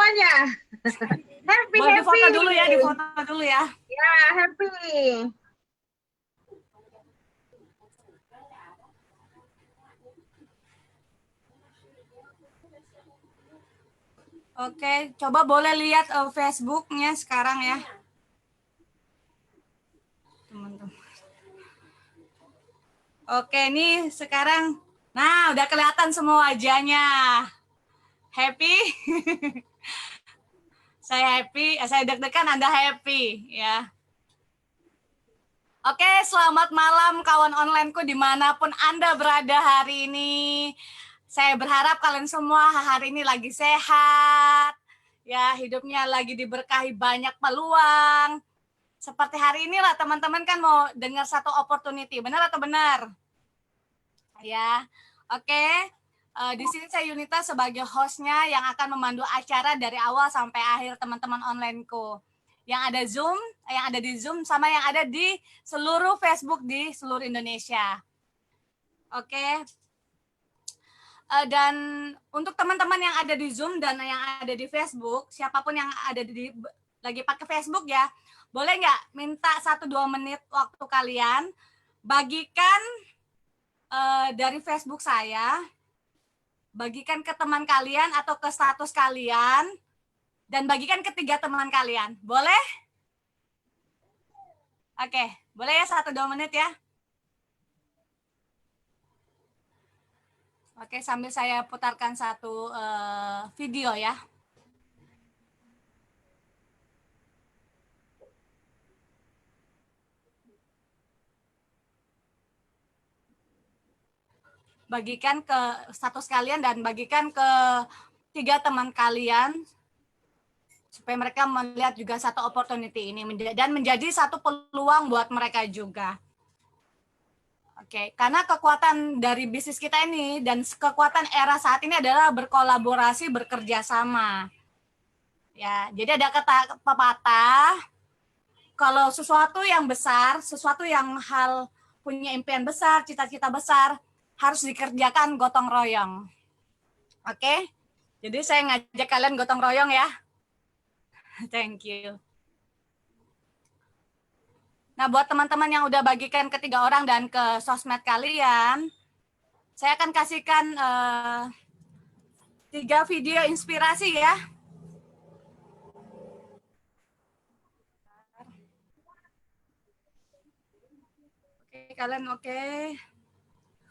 semuanya. Happy, Boleh happy. difoto dulu ya, difoto dulu ya. Ya, happy. Oke, coba boleh lihat Facebooknya sekarang ya. Teman-teman. Oke, ini sekarang, nah udah kelihatan semua wajahnya. Happy? Saya happy, saya deg-degan, Anda happy ya. Oke, selamat malam kawan onlineku dimanapun Anda berada hari ini. Saya berharap kalian semua hari ini lagi sehat, ya hidupnya lagi diberkahi banyak peluang. Seperti hari inilah teman-teman kan mau dengar satu opportunity, benar atau benar? Ya, oke. Di sini saya Yunita sebagai hostnya yang akan memandu acara dari awal sampai akhir teman-teman onlineku. Yang ada di Zoom sama yang ada di seluruh Facebook di seluruh Indonesia. Oke. Dan untuk teman-teman yang ada di Zoom dan yang ada di Facebook, siapapun yang ada di lagi pakai Facebook ya, boleh nggak minta 1-2 menit waktu kalian bagikan dari Facebook saya, bagikan ke teman kalian atau ke status kalian, dan bagikan ke 3 teman kalian. Boleh? Oke, boleh ya 1-2 menit ya. Oke, sambil saya putarkan satu video ya. Bagikan ke status kalian dan bagikan ke 3 teman kalian supaya mereka melihat juga satu opportunity ini dan menjadi satu peluang buat mereka juga. Oke, karena kekuatan dari bisnis kita ini dan kekuatan era saat ini adalah berkolaborasi, bekerja sama. Ya, jadi ada kata pepatah, kalau sesuatu yang besar, sesuatu yang punya impian besar, cita-cita besar, harus dikerjakan gotong royong. Oke? Jadi saya ngajak kalian gotong royong ya. Thank you. Nah, buat teman-teman yang udah bagikan ke 3 orang dan ke sosmed kalian, saya akan kasihkan 3 video inspirasi ya. Oke, kalian oke.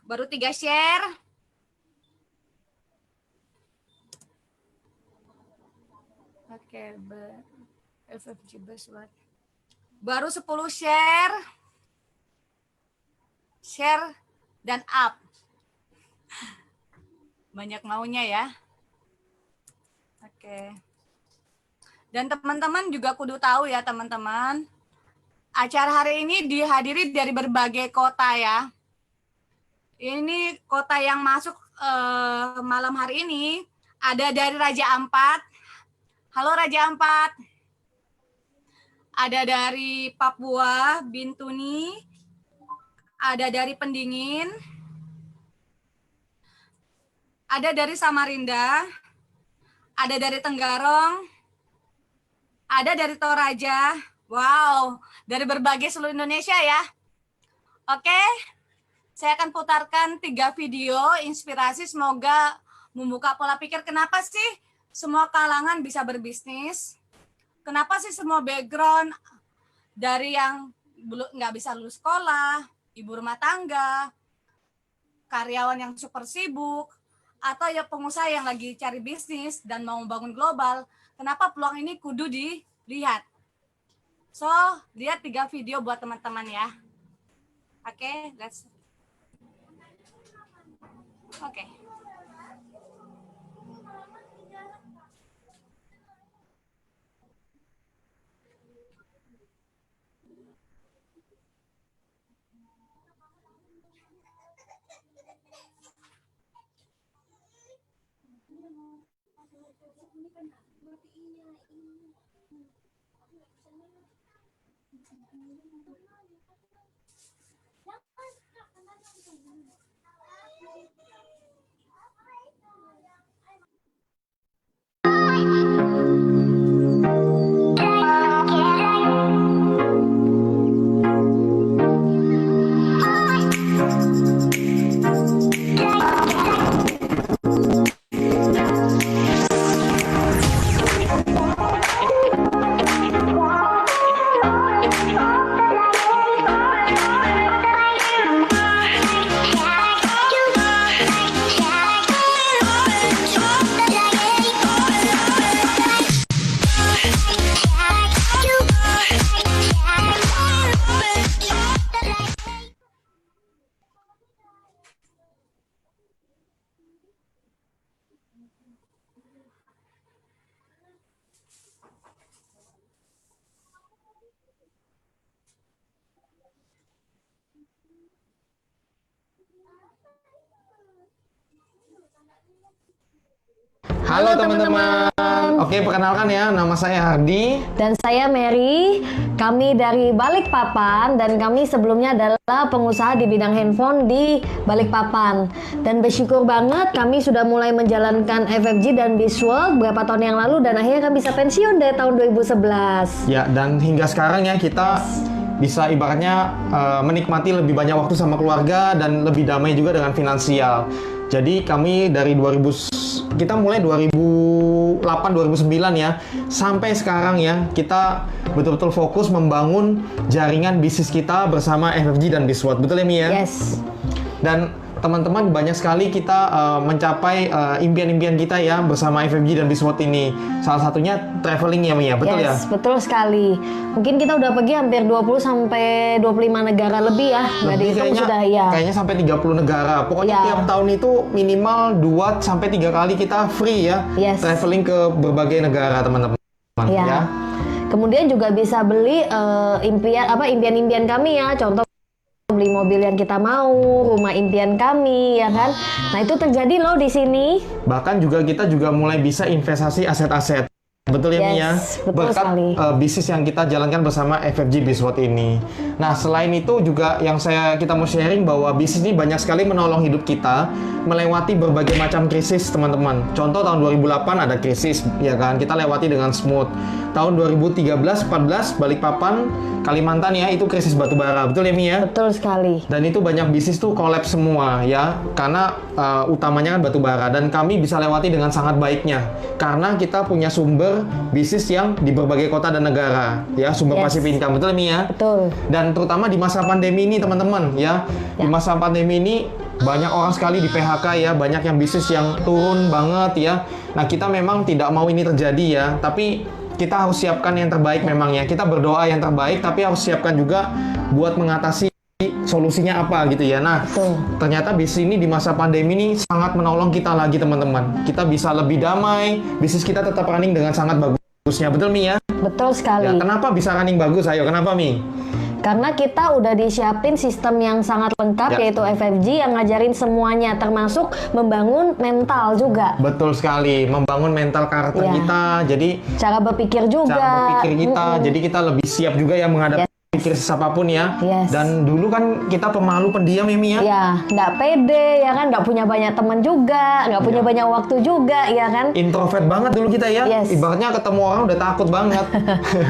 Baru 3 share. Oke, FFG buzzword. Baru 10 share. Share dan up. Banyak maunya ya. Oke. Dan teman-teman juga kudu tahu ya teman-teman. Acara hari ini dihadiri dari berbagai kota ya. Ini kota yang masuk malam hari ini ada dari Raja Ampat. Halo Raja Ampat. Ada dari Papua, Bintuni. Ada dari Pendingin. Ada dari Samarinda. Ada dari Tenggarong. Ada dari Toraja. Wow, dari berbagai seluruh Indonesia ya. Oke, saya akan putarkan 3 video inspirasi, semoga membuka pola pikir kenapa sih semua kalangan bisa berbisnis. Kenapa sih semua background dari yang nggak bisa lulus sekolah, ibu rumah tangga, karyawan yang super sibuk, atau ya pengusaha yang lagi cari bisnis dan mau membangun global, kenapa peluang ini kudu dilihat. So, lihat 3 video buat teman-teman ya. Oke, let's. Oke. Halo teman-teman. Oke, perkenalkan ya, nama saya Hardi. Dan saya Mary, kami dari Balikpapan dan kami sebelumnya adalah pengusaha di bidang handphone di Balikpapan. Dan bersyukur banget kami sudah mulai menjalankan FFG dan Bizworld beberapa tahun yang lalu dan akhirnya kami bisa pensiun dari tahun 2011. Ya, dan hingga sekarang ya kita bisa ibaratnya menikmati lebih banyak waktu sama keluarga dan lebih damai juga dengan finansial. Jadi kami dari kita mulai 2008 2009 ya sampai sekarang ya kita betul-betul fokus membangun jaringan bisnis kita bersama FFG dan Bizworld. Betul ya Mi ya? Yes. Dan teman-teman banyak sekali kita mencapai impian-impian kita ya bersama FFG dan Bizworld ini. Salah satunya traveling ya Mi ya, betul ya? Yes, betul sekali. Mungkin kita udah pergi hampir 20 sampai 25 negara lebih ya. Nggak Lebih dihitung sudah ya. Kayaknya sampai 30 negara. Pokoknya Ya. tiap tahun itu minimal 2 sampai 3 kali kita free ya. Yes. Traveling ke berbagai negara teman-teman Ya. ya. Kemudian juga bisa beli impian-impian kami ya. Contoh beli mobil yang kita mau, rumah impian kami ya kan. Nah, itu terjadi loh di sini. Bahkan kita juga mulai bisa investasi aset-aset. Betul ya Mi ya? Yes, betul Berkat sekali. bisnis yang kita jalankan bersama FFG Bizworld ini. Nah, selain itu juga yang kita mau sharing bahwa bisnis ini banyak sekali menolong hidup kita melewati berbagai macam krisis, teman-teman. Contoh tahun 2008 ada krisis, ya kan? Kita lewati dengan smooth. Tahun 2013-14 Balikpapan, Kalimantan ya, itu krisis batubara. Betul ya Mi ya? Betul sekali. Dan itu banyak bisnis tuh collapse semua ya, karena utamanya kan batu bara, dan kami bisa lewati dengan sangat baiknya karena kita punya sumber bisnis yang di berbagai kota dan negara ya, sumber Yes. pasif income. Betul Mi ya? Betul. Dan terutama di masa pandemi ini teman-teman ya, di masa pandemi ini banyak orang sekali di PHK ya, banyak yang bisnis yang turun banget ya. Nah, kita memang tidak mau ini terjadi ya, tapi kita harus siapkan yang terbaik memang ya. Kita berdoa yang terbaik, tapi harus siapkan juga buat mengatasi solusinya apa gitu ya. Nah, Betul. ternyata bisnis ini di masa pandemi ini sangat menolong kita lagi teman-teman. Kita bisa lebih damai, bisnis kita tetap running dengan sangat bagusnya. Betul Mi ya? Betul sekali. Ya, kenapa bisa running bagus? Ayo, kenapa Mi? Karena kita udah disiapin sistem yang sangat lengkap Ya. yaitu FFG yang ngajarin semuanya termasuk membangun mental juga. Betul sekali, membangun mental karakter Ya. kita. Jadi Cara berpikir juga. cara berpikir kita, jadi kita lebih siap juga ya menghadapi krisis apapun ya. Yes. Dan dulu kan kita pemalu pendiam ya Mi ya. Ya, nggak pede ya kan, nggak punya banyak teman juga, nggak punya banyak waktu juga ya kan. Introvert banget dulu kita ya. Yes. Ibaratnya ketemu orang udah takut banget.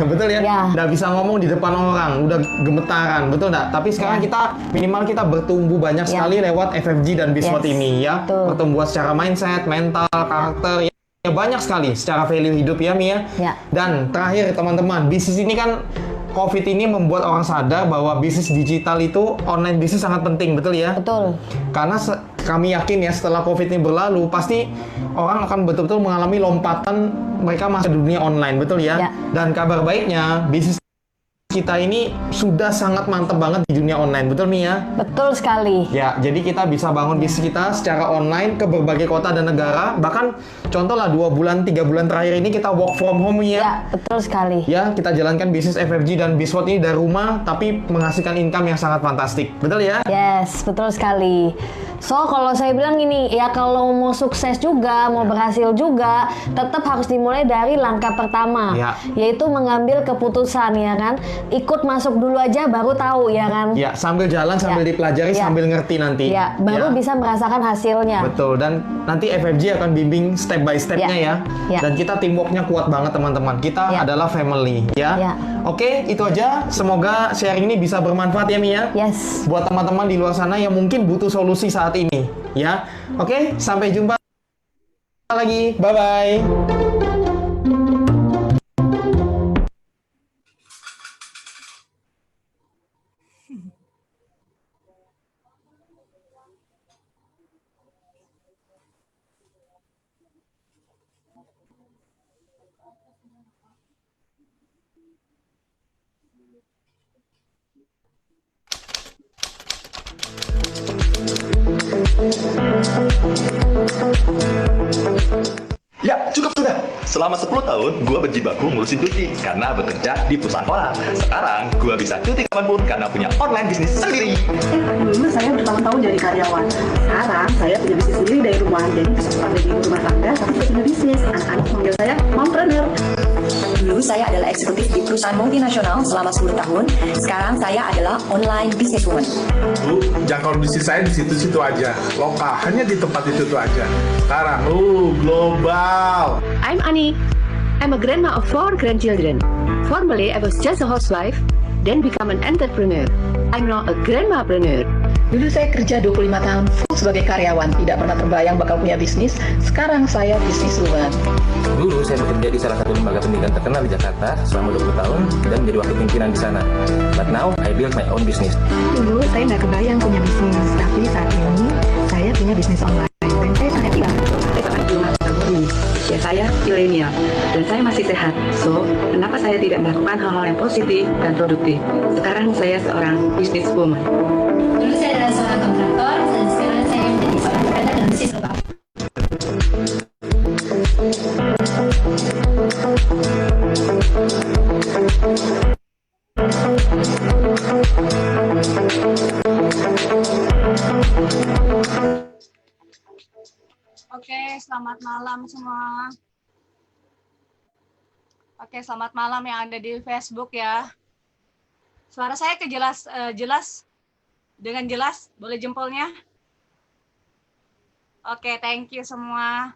Betul ya? Ya. Nggak bisa ngomong di depan orang, udah gemetaran. Betul nggak? Tapi sekarang kita minimal kita bertumbuh banyak sekali lewat FFG dan Bizworld Yes. ini ya. Betul. Pertumbuhan secara mindset, mental, karakter ya. Ya, banyak sekali secara value hidup ya Mi ya. Ya. Dan terakhir teman-teman, bisnis ini kan COVID ini membuat orang sadar bahwa bisnis digital itu, online bisnis sangat penting, betul ya? Betul. Karena kami yakin ya setelah COVID ini berlalu, pasti orang akan betul-betul mengalami lompatan mereka masuk ke dunia online, betul ya? Ya. Dan kabar baiknya, bisnis kita ini sudah sangat mantap banget di dunia online, betul Mi ya? Betul sekali. Ya, jadi kita bisa bangun bisnis kita secara online ke berbagai kota dan negara. Bahkan contoh lah 2 bulan, 3 bulan terakhir ini kita work from home ya. Ya, betul sekali. Ya, kita jalankan bisnis FFG dan Bizworld ini dari rumah, tapi menghasilkan income yang sangat fantastik. Betul ya? Yes, betul sekali. So, kalau saya bilang gini, ya kalau mau sukses juga, mau berhasil juga, tetap harus dimulai dari langkah pertama, Ya. yaitu mengambil keputusan, ya kan? Ikut masuk dulu aja, baru tahu, ya kan? Ya, sambil jalan, sambil Ya. dipelajari, Ya. sambil ngerti nanti. Ya, baru bisa merasakan hasilnya. Betul, dan nanti FFG akan bimbing step by step-nya ya. Ya. Dan kita teamwork-nya kuat banget teman-teman. Kita Ya. adalah family ya. Ya. Oke, itu aja. Semoga sharing ini bisa bermanfaat ya Mi ya. Yes. Buat teman-teman di luar sana yang mungkin butuh solusi saat ini ya. Oke, sampai jumpa lagi. Bye bye. Ya, cukup sudah. Selama 10 tahun, gue berjibaku ngurusin cuti karena bekerja di perusahaan orang. Sekarang, gue bisa cuti kapanpun karena punya online bisnis sendiri. Dulu saya bertahun-tahun jadi karyawan. Sekarang saya punya bisnis sendiri dari rumah. Jadi bisa seperti ibu rumah tangga, tapi saya punya bisnis. Anak-anak manggil saya mompreneur. Dulu saya adalah eksekutif di perusahaan multinasional selama 10 tahun. Sekarang saya adalah online businesswoman. Dulu jangkauan bisnis saya di situ-situ aja, lokal, hanya di tempat itu aja. Sekarang, global. I'm Ani. I'm a grandma of 4 grandchildren. Formerly, I was just a housewife, then become an entrepreneur. I'm now a grandmapreneur. Dulu saya kerja 25 tahun full sebagai karyawan, tidak pernah terbayang bakal punya bisnis. Sekarang saya businesswoman. Dulu saya bekerja di salah satu lembaga pendidikan terkenal di Jakarta selama 20 tahun dan menjadi wakil pimpinan di sana. But now, I build my own business. Dulu saya nggak kebayang punya bisnis, tapi saat ini saya punya bisnis online. Dan saya sangat happy banget. Saya sangat berumah tangga. Ya saya milenial dan saya masih sehat. So, kenapa saya tidak melakukan hal-hal yang positif dan produktif? Sekarang saya seorang businesswoman. Dulu saya adalah seorang kontraktor dan sekarang saya menjadi seorang independen dan bisnis lokal. Oke, selamat malam semua. Oke, selamat malam yang ada di Facebook ya. Suara saya jelas dengan jelas, boleh jempolnya? Oke, thank you semua.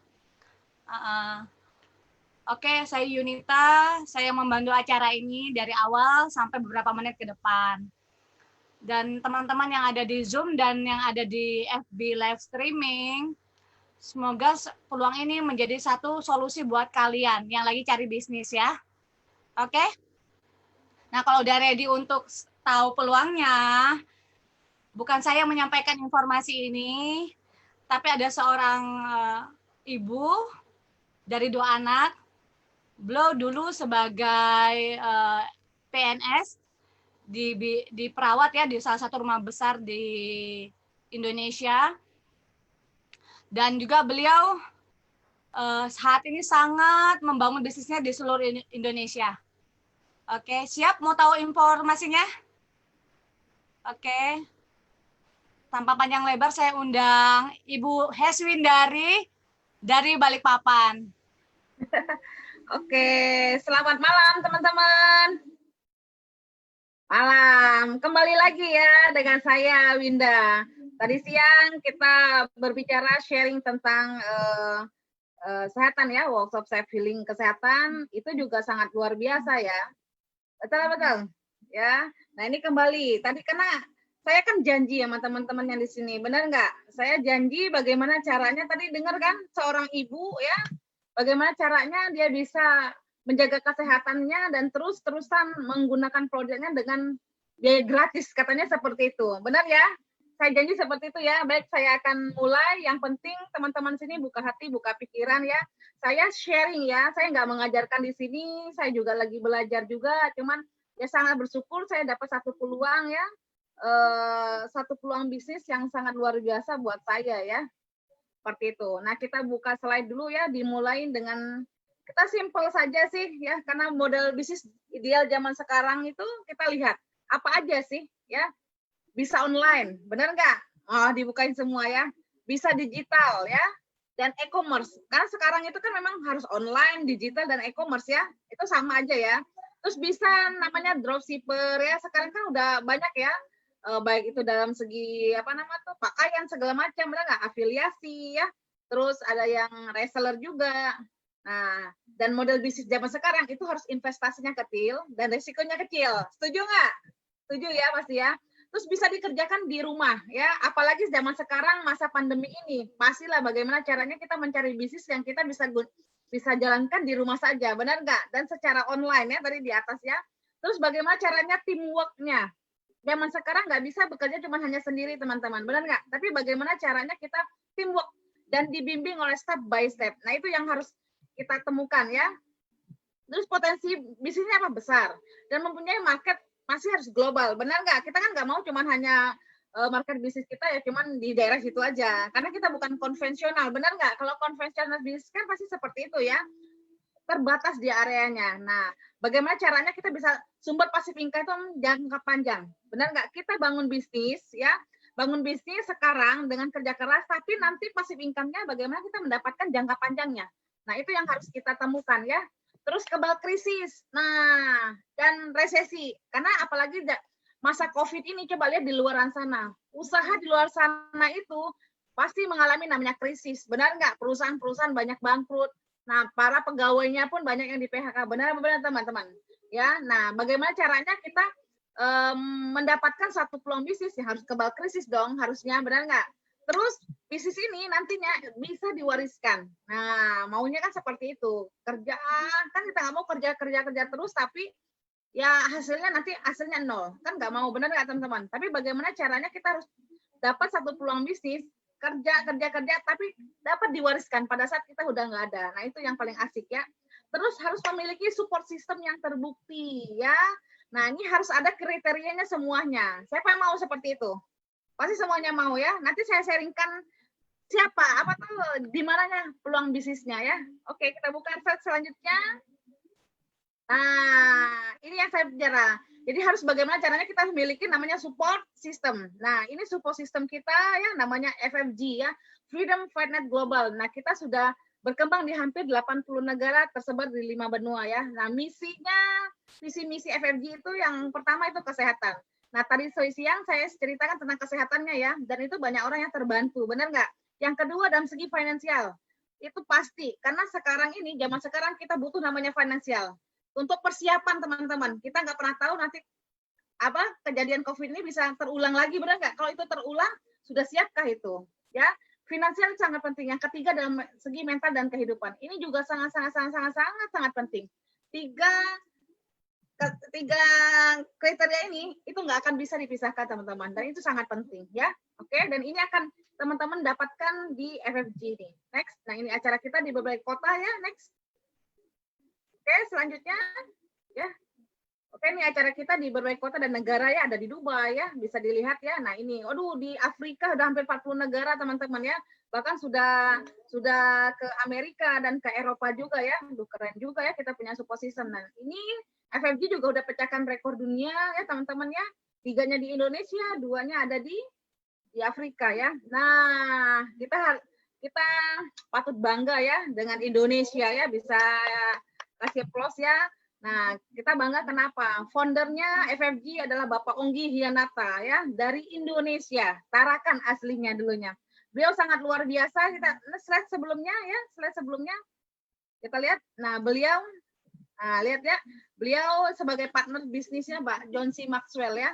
Oke, saya Yunita, saya membantu acara ini dari awal sampai beberapa menit ke depan. Dan teman-teman yang ada di Zoom dan yang ada di FB live streaming, semoga peluang ini menjadi satu solusi buat kalian yang lagi cari bisnis ya. Oke? Nah, kalau udah ready untuk tahu peluangnya, bukan saya yang menyampaikan informasi ini, tapi ada seorang ibu dari 2 anak. Beliau dulu sebagai PNS di perawat ya di salah satu rumah besar di Indonesia. Dan juga beliau saat ini sangat membangun bisnisnya di seluruh Indonesia. Oke, siap mau tahu informasinya? Oke. Tanpa panjang lebar saya undang Ibu Heswindari dari Balikpapan. Oke, selamat malam teman-teman. Malam, kembali lagi ya dengan saya Winda. Tadi siang kita berbicara sharing tentang kesehatan ya, workshop self healing kesehatan itu juga sangat luar biasa ya. Betul ya. Nah ini kembali tadi karena saya kan janji sama teman-teman yang di sini, benar nggak? Saya janji bagaimana caranya tadi dengar kan seorang ibu ya, bagaimana caranya dia bisa menjaga kesehatannya dan terus-terusan menggunakan produknya dengan biaya gratis katanya seperti itu, benar ya? Saya janji seperti itu ya. Baik, saya akan mulai. Yang penting teman-teman sini buka hati, buka pikiran ya. Saya sharing ya. Saya nggak mengajarkan di sini. Saya juga lagi belajar juga. Cuman ya sangat bersyukur saya dapat satu peluang ya. Satu peluang bisnis yang sangat luar biasa buat saya ya. Seperti itu. Nah kita buka slide dulu ya. Dimulai dengan kita simple saja sih ya. Karena model bisnis ideal zaman sekarang itu kita lihat apa aja sih ya. Bisa online, benar nggak? Oh, dibukain semua ya. Bisa digital ya, dan e-commerce. Karena sekarang itu kan memang harus online, digital, dan e-commerce ya. Itu sama aja ya. Terus bisa namanya dropshipper ya. Sekarang kan udah banyak ya. Baik itu dalam segi apa nama tuh pakaian segala macam, benar nggak? Afiliasi ya. Terus ada yang reseller juga. Nah, dan model bisnis zaman sekarang itu harus investasinya kecil dan risikonya kecil. Setuju nggak? Setuju ya pasti ya. Terus bisa dikerjakan di rumah ya, apalagi zaman sekarang masa pandemi ini, pastilah bagaimana caranya kita mencari bisnis yang kita bisa jalankan di rumah saja, benar nggak? Dan secara online ya tadi di atas ya. Terus bagaimana caranya teamwork-nya? Zaman sekarang nggak bisa bekerja cuma hanya sendiri teman-teman, benar nggak? Tapi bagaimana caranya kita teamwork dan dibimbing oleh step by step. Nah itu yang harus kita temukan ya. Terus potensi bisnisnya apa besar dan mempunyai market masih harus global, benar nggak? Kita kan nggak mau cuman hanya market bisnis kita ya cuman di daerah situ aja, karena kita bukan konvensional, benar nggak? Kalau konvensional bisnis kan pasti seperti itu ya. terbatas di areanya. Nah, bagaimana caranya kita bisa sumber passive income itu jangka panjang? Benar nggak? Kita bangun bisnis ya, bangun bisnis sekarang dengan kerja keras, tapi nanti passive income-nya bagaimana kita mendapatkan jangka panjangnya. Nah, itu yang harus kita temukan ya. Terus kebal krisis, nah, dan resesi. Karena apalagi masa COVID ini, coba lihat di luar sana. Usaha di luar sana itu pasti mengalami namanya krisis. Benar nggak? Perusahaan-perusahaan banyak bangkrut. Nah, para pegawainya pun banyak yang di PHK. Benar-benar teman-teman. Ya, nah, bagaimana caranya kita mendapatkan satu peluang bisnis? Ya harus kebal krisis dong, harusnya. Benar nggak? Terus bisnis ini nantinya bisa diwariskan. Nah, maunya kan seperti itu. Kerja kan kita nggak mau kerja terus, tapi ya hasilnya nol. Kan nggak mau, benar nggak teman-teman? Tapi bagaimana caranya kita harus dapat satu peluang bisnis, kerja, tapi dapat diwariskan pada saat kita udah nggak ada. Nah, itu yang paling asik ya. Terus harus memiliki support system yang terbukti ya. Nah, ini harus ada kriterianya semuanya. Siapa yang mau seperti itu? Pasti semuanya mau ya. Nanti saya sharingkan apa tuh, di mananya peluang bisnisnya ya. Oke, kita buka slide selanjutnya. Nah, ini yang saya bicara. Jadi harus bagaimana caranya kita memiliki namanya support system. Nah, ini support system kita ya namanya FFG ya, Freedom Fight Net Global. Nah, kita sudah berkembang di hampir 80 negara tersebar di 5 benua ya. Nah, visi misi FFG itu yang pertama itu kesehatan. Nah, tadi siang saya ceritakan tentang kesehatannya ya, dan itu banyak orang yang terbantu, benar nggak? Yang kedua dalam segi finansial, itu pasti, karena sekarang ini, zaman sekarang kita butuh namanya finansial. Untuk persiapan teman-teman, kita nggak pernah tahu nanti kejadian COVID ini bisa terulang lagi, benar nggak? Kalau itu terulang, sudah siapkah itu? Ya, finansial sangat penting. Yang ketiga dalam segi mental dan kehidupan, ini juga sangat penting. Tiga kriteria ini itu nggak akan bisa dipisahkan teman-teman, dan itu sangat penting ya. Oke, dan ini akan teman-teman dapatkan di FFG ini. Next, nah ini acara kita di berbagai kota ya. Next. Oke, selanjutnya ya. Oke, ini acara kita di berbagai kota dan negara ya, ada di Dubai ya, bisa dilihat ya. Nah, ini di Afrika udah hampir 40 negara teman-teman ya. Bahkan sudah ke Amerika dan ke Eropa juga ya. Aduh, keren juga ya kita punya support system. Nah, ini FFG juga udah pecahkan rekor dunia ya teman-teman ya. 3-nya di Indonesia, 2-nya ada di Afrika ya. Nah, kita patut bangga ya dengan Indonesia ya, bisa kasih plus ya. Nah, kita bangga kenapa? Foundernya FFG adalah Bapak Onggi Hianata ya, dari Indonesia. Tarakan aslinya dulunya. Beliau sangat luar biasa. Slide sebelumnya kita lihat. Nah, beliau lihat ya, beliau sebagai partner bisnisnya Pak John C. Maxwell ya.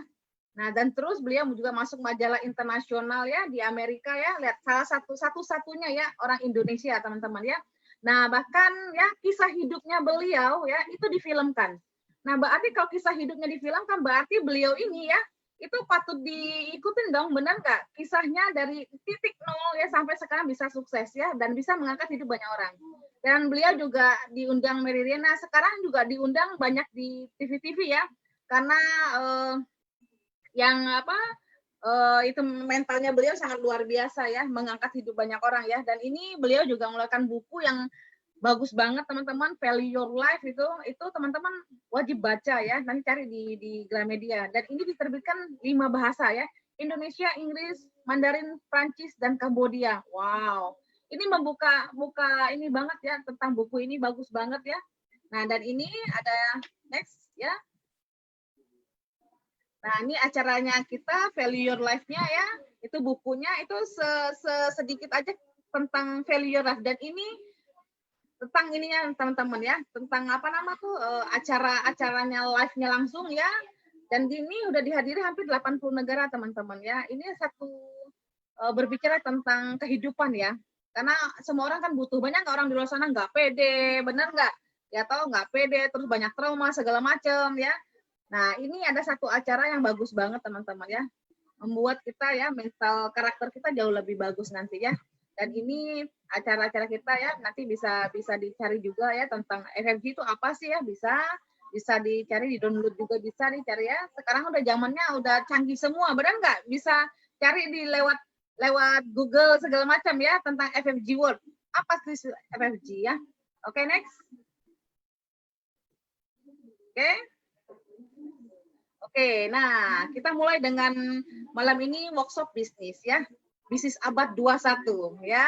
Nah, dan terus beliau juga masuk majalah internasional ya di Amerika ya. Lihat, salah satu-satunya ya orang Indonesia teman-teman ya. Nah, bahkan ya kisah hidupnya beliau ya itu difilmkan. Nah, berarti kalau kisah hidupnya difilmkan berarti beliau ini ya itu patut diikutin dong, benar nggak? Kisahnya dari titik nol ya sampai sekarang bisa sukses ya, dan bisa mengangkat hidup banyak orang. Dan beliau juga diundang Meridiana, sekarang juga diundang banyak di TV-TV ya, karena itu mentalnya beliau sangat luar biasa ya, mengangkat hidup banyak orang ya. Dan ini beliau juga mengeluarkan buku yang bagus banget teman-teman, Value Your Life itu teman-teman wajib baca ya, nanti cari di Gramedia. Dan ini diterbitkan 5 bahasa ya, Indonesia, Inggris, Mandarin, Prancis, dan Kambodia. Wow, ini membuka ini banget ya, tentang buku ini bagus banget ya. Nah, dan ini ada next ya. Nah, ini acaranya kita, Value Your Life-nya ya, itu bukunya itu sedikit aja tentang Value Your Life. Dan ini tentang ininya teman-teman ya, tentang acaranya live-nya langsung ya. Dan ini udah dihadiri hampir 80 negara teman-teman ya. Ini satu berbicara tentang kehidupan ya. Karena semua orang kan butuh, banyak nggak orang di luar sana nggak pede, benar nggak? Ya tahu nggak pede, terus banyak trauma segala macam ya. Nah, ini ada satu acara yang bagus banget teman-teman ya. Membuat kita ya, mental karakter kita jauh lebih bagus nanti ya. Dan ini acara-acara kita ya, nanti bisa dicari juga ya tentang FFG itu apa sih ya, bisa dicari, di download juga bisa dicari ya. Sekarang udah zamannya udah canggih semua, benar nggak? Bisa cari di lewat Google segala macam ya tentang FFG World. Apa sih FFG ya? Oke, next. Oke. Oke, nah kita mulai dengan malam ini workshop bisnis ya. Bisnis abad 21 ya.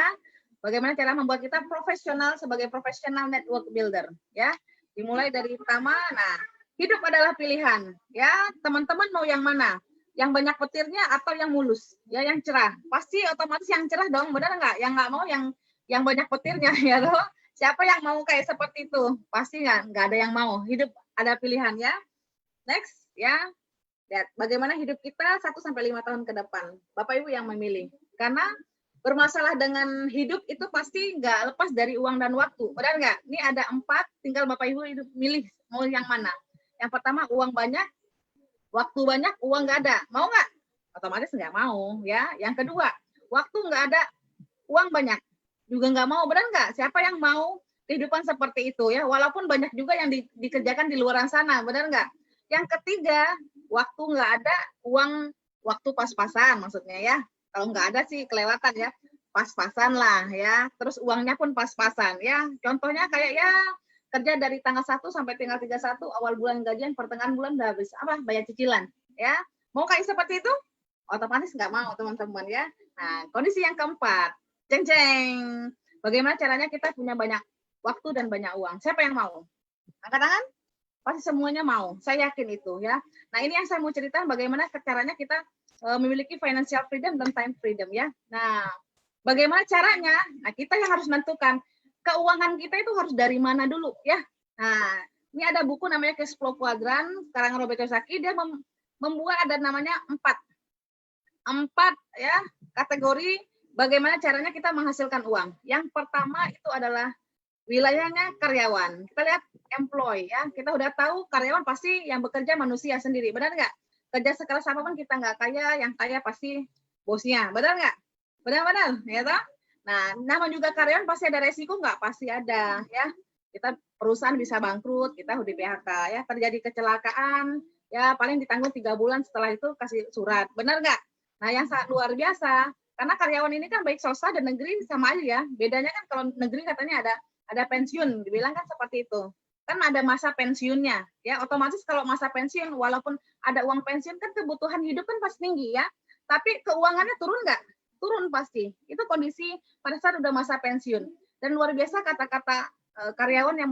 Bagaimana cara membuat kita profesional sebagai professional network builder ya. Dimulai dari pertama, nah hidup adalah pilihan ya. Teman-teman mau yang mana? Yang banyak petirnya atau yang mulus? Ya yang cerah. Pasti otomatis yang cerah dong, benar nggak? Yang nggak mau yang banyak petirnya ya loh. Siapa yang mau kayak seperti itu? Pasti nggak ada yang mau. Hidup ada pilihan ya. Next ya. Lihat bagaimana hidup kita 1-5 tahun ke depan. Bapak Ibu yang memilih. Karena bermasalah dengan hidup itu pasti nggak lepas dari uang dan waktu. Benar nggak? Ini ada 4, tinggal Bapak Ibu milih mau yang mana. Yang pertama uang banyak, waktu banyak, uang nggak ada. Mau nggak? Otomatis nggak mau ya. Yang kedua, waktu nggak ada, uang banyak. Juga nggak mau. Benar nggak? Siapa yang mau kehidupan seperti itu ya? Walaupun banyak juga yang dikerjakan di luar sana. Benar nggak? Yang ketiga, waktu nggak ada, uang waktu pas-pasan maksudnya ya. Kalau nggak ada sih kelewatan ya, pas-pasan lah ya. Terus uangnya pun pas-pasan ya. Contohnya kayak ya kerja dari tanggal 1 sampai tanggal 31, awal bulan gajian, pertengahan bulan udah habis bayar cicilan ya. Mau kayak seperti itu? Otomatis nggak mau teman-teman ya. Nah kondisi yang keempat, ceng-ceng. Bagaimana caranya kita punya banyak waktu dan banyak uang? Siapa yang mau? Angkat tangan? Pasti semuanya mau, saya yakin itu ya. Nah ini yang saya mau ceritakan bagaimana caranya kita memiliki financial freedom dan time freedom ya. Nah bagaimana caranya? Nah kita yang harus menentukan keuangan kita itu harus dari mana dulu ya. Nah ini ada buku namanya Cash Flow Quadrant, karangan Robert Kiyosaki, dia membuat ada namanya 4 ya kategori bagaimana caranya kita menghasilkan uang. Yang pertama itu adalah wilayahnya karyawan. Kita lihat employee ya. Kita udah tahu karyawan pasti yang bekerja manusia sendiri. Benar nggak? Kerja sekeras apapun kita nggak kaya, yang kaya pasti bosnya. Benar nggak? Benar-benar, ya toh? Nah, nama juga karyawan pasti ada resiko nggak? Pasti ada ya. Kita perusahaan bisa bangkrut, kita udah PHK ya. Terjadi kecelakaan, ya paling ditanggung 3 bulan, setelah itu kasih surat. Benar nggak? Nah, yang sangat luar biasa. Karena karyawan ini kan baik swasta dan negeri sama aja ya. Bedanya kan kalau negeri katanya ada pensiun, dibilang kan seperti itu. Kan ada masa pensiunnya, ya otomatis kalau masa pensiun, walaupun ada uang pensiun kan kebutuhan hidup kan pasti tinggi ya, tapi keuangannya turun nggak? Turun pasti. Itu kondisi pada saat udah masa pensiun. Dan luar biasa kata-kata karyawan yang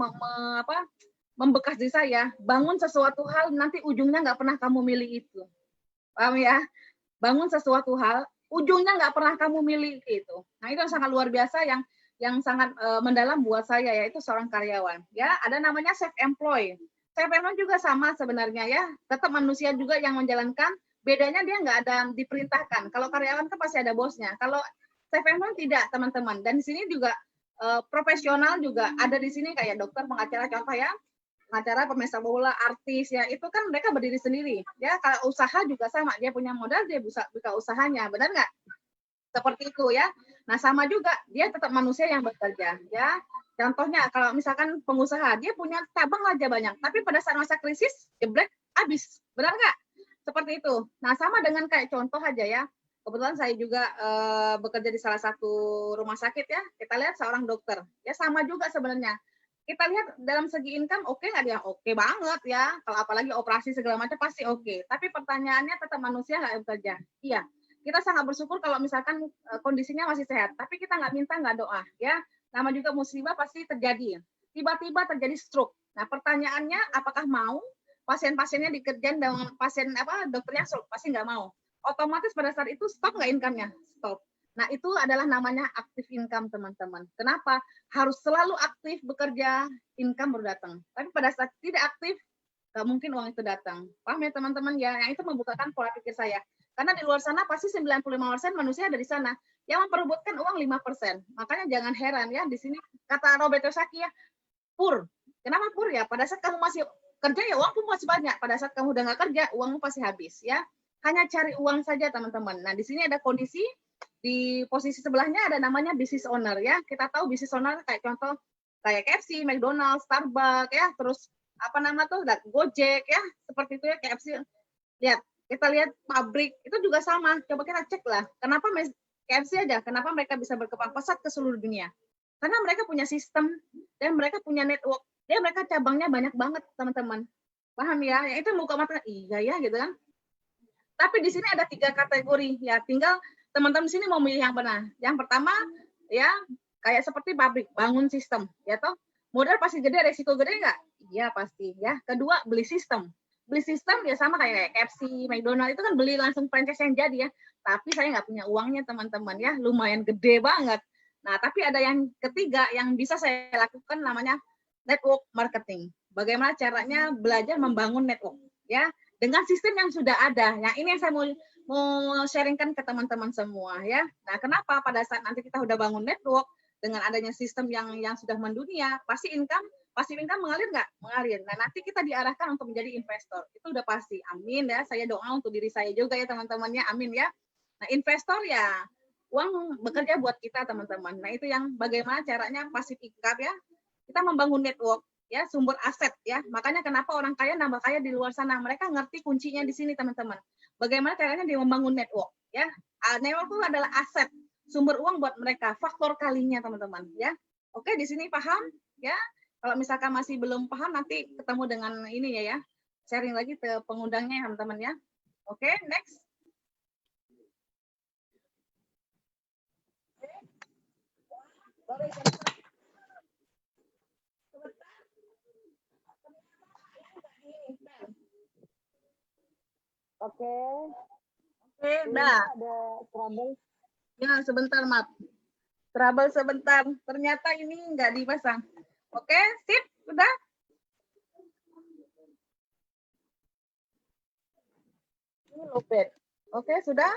membekas di saya, bangun sesuatu hal nanti ujungnya nggak pernah kamu milih itu. Paham ya? Bangun sesuatu hal, ujungnya nggak pernah kamu milih itu. Nah itu yang sangat luar biasa yang sangat mendalam buat saya, yaitu seorang karyawan. Ya, ada namanya self employed. Self employed juga sama sebenarnya ya. Tetap manusia juga yang menjalankan. Bedanya dia nggak ada diperintahkan. Kalau karyawan kan pasti ada bosnya. Kalau self employed tidak, teman-teman. Dan di sini juga profesional juga ada di sini kayak dokter, pengacara, contoh ya. Pengacara, pemain sepak bola, artis ya. Itu kan mereka berdiri sendiri. Ya, kalau usaha juga sama. Dia punya modal, dia bisa buka usahanya. Benar nggak? Seperti itu ya. Nah sama juga dia tetap manusia yang bekerja ya. Contohnya kalau misalkan pengusaha dia punya cabang aja banyak, tapi pada saat masa krisis jeblek habis, benar nggak? Seperti itu. Nah sama dengan kayak contoh aja ya. Kebetulan saya juga bekerja di salah satu rumah sakit ya. Kita lihat seorang dokter ya sama juga sebenarnya. Kita lihat dalam segi income oke nggak dia? Oke banget ya. Kalau apalagi operasi segala macam pasti oke. Tapi pertanyaannya tetap manusia nggak bekerja? Iya. Kita sangat bersyukur kalau misalkan kondisinya masih sehat, tapi kita nggak minta, nggak doa, ya. Nama juga musibah pasti terjadi. Tiba-tiba terjadi stroke. Nah, pertanyaannya, apakah mau pasien-pasiennya dikerjain dengan pasien dokternya stroke? Pasti nggak mau. Otomatis pada saat itu stop nggak income-nya? Stop. Nah, itu adalah namanya active income, teman-teman. Kenapa? Harus selalu aktif bekerja, income baru datang. Tapi pada saat tidak aktif, nggak mungkin uang itu datang. Paham ya, teman-teman? Ya, yang itu membukakan pola pikir saya. Karena di luar sana pasti 95% manusia ada di sana yang memperebutkan uang 5%. Makanya jangan heran ya, di sini kata Robert Kiyosaki ya, pur. Kenapa pur ya? Pada saat kamu masih kerja ya uang pun masih banyak. Pada saat kamu udah nggak kerja, uangmu pasti habis ya. Hanya cari uang saja teman-teman. Nah di sini ada kondisi, di posisi sebelahnya ada namanya business owner ya. Kita tahu business owner kayak contoh kayak KFC, McDonald's, Starbucks ya, terus Gojek ya, seperti itu ya KFC. Lihat. Kita lihat pabrik, itu juga sama. Coba kita cek lah, kenapa KFC aja, kenapa mereka bisa berkembang pesat ke seluruh dunia? Karena mereka punya sistem, dan mereka punya network, dan mereka cabangnya banyak banget, teman-teman. Paham ya? Yang itu buka mata, iya ya gitu kan. Tapi di sini ada 3 kategori ya, tinggal teman-teman di sini mau milih yang mana. Yang pertama ya kayak seperti pabrik, bangun sistem ya toh. Modal pasti gede, resiko gede nggak? Iya pasti ya. Kedua beli sistem. Beli sistem ya sama kayak KFC, McDonald itu kan beli langsung franchise yang jadi ya. Tapi saya nggak punya uangnya teman-teman ya, lumayan gede banget. Nah, tapi ada yang ketiga yang bisa saya lakukan namanya network marketing. Bagaimana caranya belajar membangun network ya dengan sistem yang sudah ada. Yang ini yang saya mau sharingkan ke teman-teman semua ya. Nah, kenapa pada saat nanti kita udah bangun network dengan adanya sistem yang sudah mendunia, pasti income mengalir nggak? Mengalir. Nah, nanti kita diarahkan untuk menjadi investor. Itu udah pasti. Amin ya. Saya doa untuk diri saya juga ya teman-temannya. Amin ya. Nah, investor ya uang bekerja buat kita teman-teman. Nah, itu yang bagaimana caranya passive income ya. Kita membangun network ya, sumber aset ya. Makanya kenapa orang kaya nambah kaya di luar sana. Mereka ngerti kuncinya di sini teman-teman. Bagaimana caranya dia membangun network ya. Network itu adalah aset, sumber uang buat mereka, faktor kalinya teman-teman ya. Oke, di sini paham ya. Kalau misalkan masih belum paham nanti ketemu dengan ini ya. Sharing lagi ke pengundangnya teman-teman ya. Oke, next. Oke, dah. Ada trouble. Ya, sebentar, maaf. Trouble sebentar. Ternyata ini nggak dipasang. Oke, sip, udah. Ini lopet. Oke, sudah.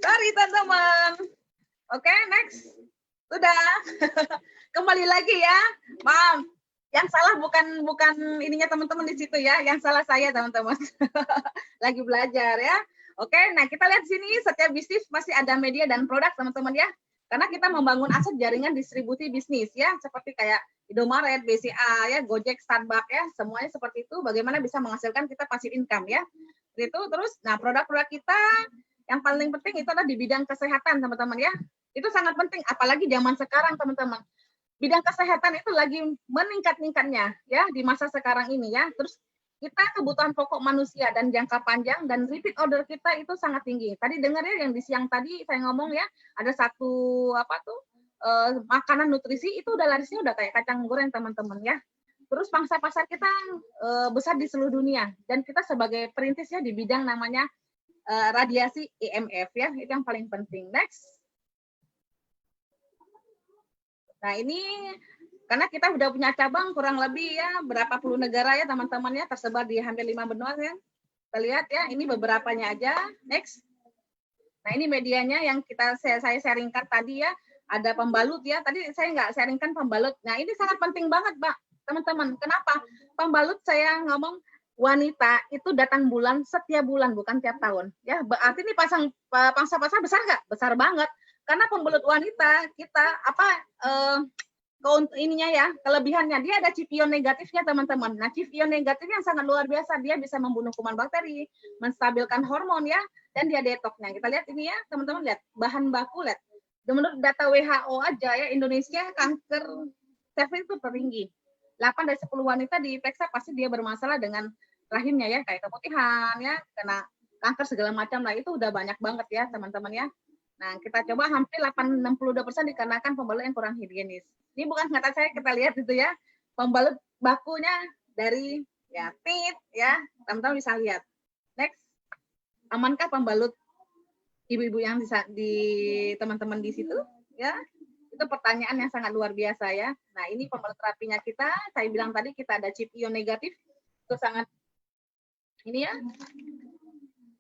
Sorry, teman-teman. Oke, next. Sudah. Kembali lagi ya. Maaf. Yang salah bukan ininya teman-teman di situ ya, yang salah saya teman-teman. Lagi belajar ya. Oke, nah kita lihat sini setiap bisnis pasti ada media dan produk teman-teman ya. Karena kita membangun aset jaringan distribusi bisnis ya, seperti kayak Indomaret, BCA ya, Gojek, Starbucks ya, semuanya seperti itu. Bagaimana bisa menghasilkan kita passive income ya. Itu terus, nah produk-produk kita yang paling penting itu adalah di bidang kesehatan teman-teman ya. Itu sangat penting, apalagi zaman sekarang teman-teman. Bidang kesehatan itu lagi meningkat-ningkatnya ya di masa sekarang ini ya. Terus kita kebutuhan pokok manusia dan jangka panjang dan repeat order kita itu sangat tinggi. Tadi dengar ya yang di siang tadi saya ngomong ya, ada satu makanan nutrisi itu udah larisnya udah kayak kacang goreng teman-teman ya. Terus pangsa pasar kita besar di seluruh dunia dan kita sebagai perintis ya di bidang namanya radiasi EMF ya, itu yang paling penting. Next. Nah, ini karena kita udah punya cabang kurang lebih ya berapa puluh negara ya teman-teman ya, tersebar di hampir 5 benua ya. Kita lihat ya, ini beberapanya aja. Next. Nah, ini medianya yang saya sharingkan tadi ya, ada pembalut ya. Tadi saya nggak sharingkan pembalut. Nah, ini sangat penting banget, Pak, teman-teman. Kenapa? Pembalut saya ngomong wanita itu datang bulan setiap bulan, bukan tiap tahun. Ya, berarti ini pangsa pasar besar nggak? Besar banget. Karena pembalut wanita kita ininya ya, kelebihannya dia ada cipion negatifnya teman-teman. Nah, cipion negatif yang sangat luar biasa, dia bisa membunuh kuman bakteri, menstabilkan hormon ya, dan dia detoksnya. Kita lihat ini ya, teman-teman lihat bahan baku lihat. Menurut data WHO aja ya, Indonesia kanker cervix itu tertinggi. 8 dari 10 wanita diperiksa pasti dia bermasalah dengan rahimnya ya, kayak keputihan ya, kena kanker segala macam lah, itu udah banyak banget ya teman-teman ya. Nah, kita coba hampir 62% dikarenakan pembalut yang kurang higienis. Ini bukan kata saya, kita lihat itu ya. Pembalut bakunya dari ya tit ya, teman-teman bisa lihat. Next. Amankah pembalut ibu-ibu yang di teman-teman di situ ya? Itu pertanyaan yang sangat luar biasa ya. Nah, ini pembalut terapinya kita, saya bilang tadi kita ada chip ion negatif. Itu sangat ini ya.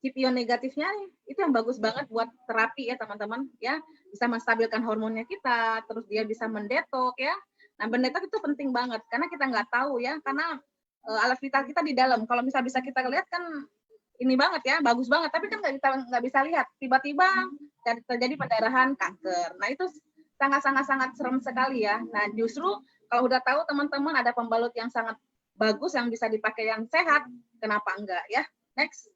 Chip ion negatifnya itu yang bagus banget buat terapi ya teman-teman ya, bisa menstabilkan hormonnya kita, terus dia bisa mendetok ya. Nah, mendetok itu penting banget karena kita nggak tahu ya, karena alat vital kita di dalam. Kalau bisa kita lihat kan ini banget ya, bagus banget, tapi kan nggak bisa lihat. Tiba-tiba terjadi pendarahan, kanker. Nah, itu sangat serem sekali ya. Nah, justru kalau udah tahu teman-teman ada pembalut yang sangat bagus yang bisa dipakai yang sehat, kenapa enggak ya? Next.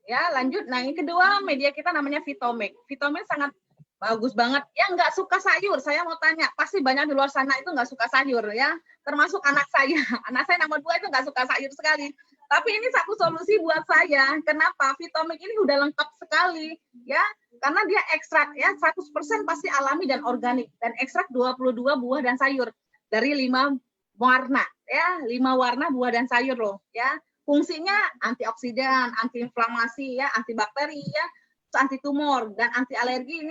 Ya, lanjut. Nah, yang kedua media kita namanya Vitomic. Vitomic sangat Bagus banget. Yang nggak suka sayur, saya mau tanya, pasti banyak di luar sana itu nggak suka sayur ya, termasuk anak saya. Anak saya nomor 2 itu nggak suka sayur sekali. Tapi ini satu solusi buat saya. Kenapa? Vitomix ini udah lengkap sekali ya, karena dia ekstrak ya 100% pasti alami dan organik, dan ekstrak 22 buah dan sayur dari 5 warna ya, 5 warna buah dan sayur loh ya. Fungsinya antioksidan, antiinflamasi ya, antibakteri ya, anti tumor dan anti alergi.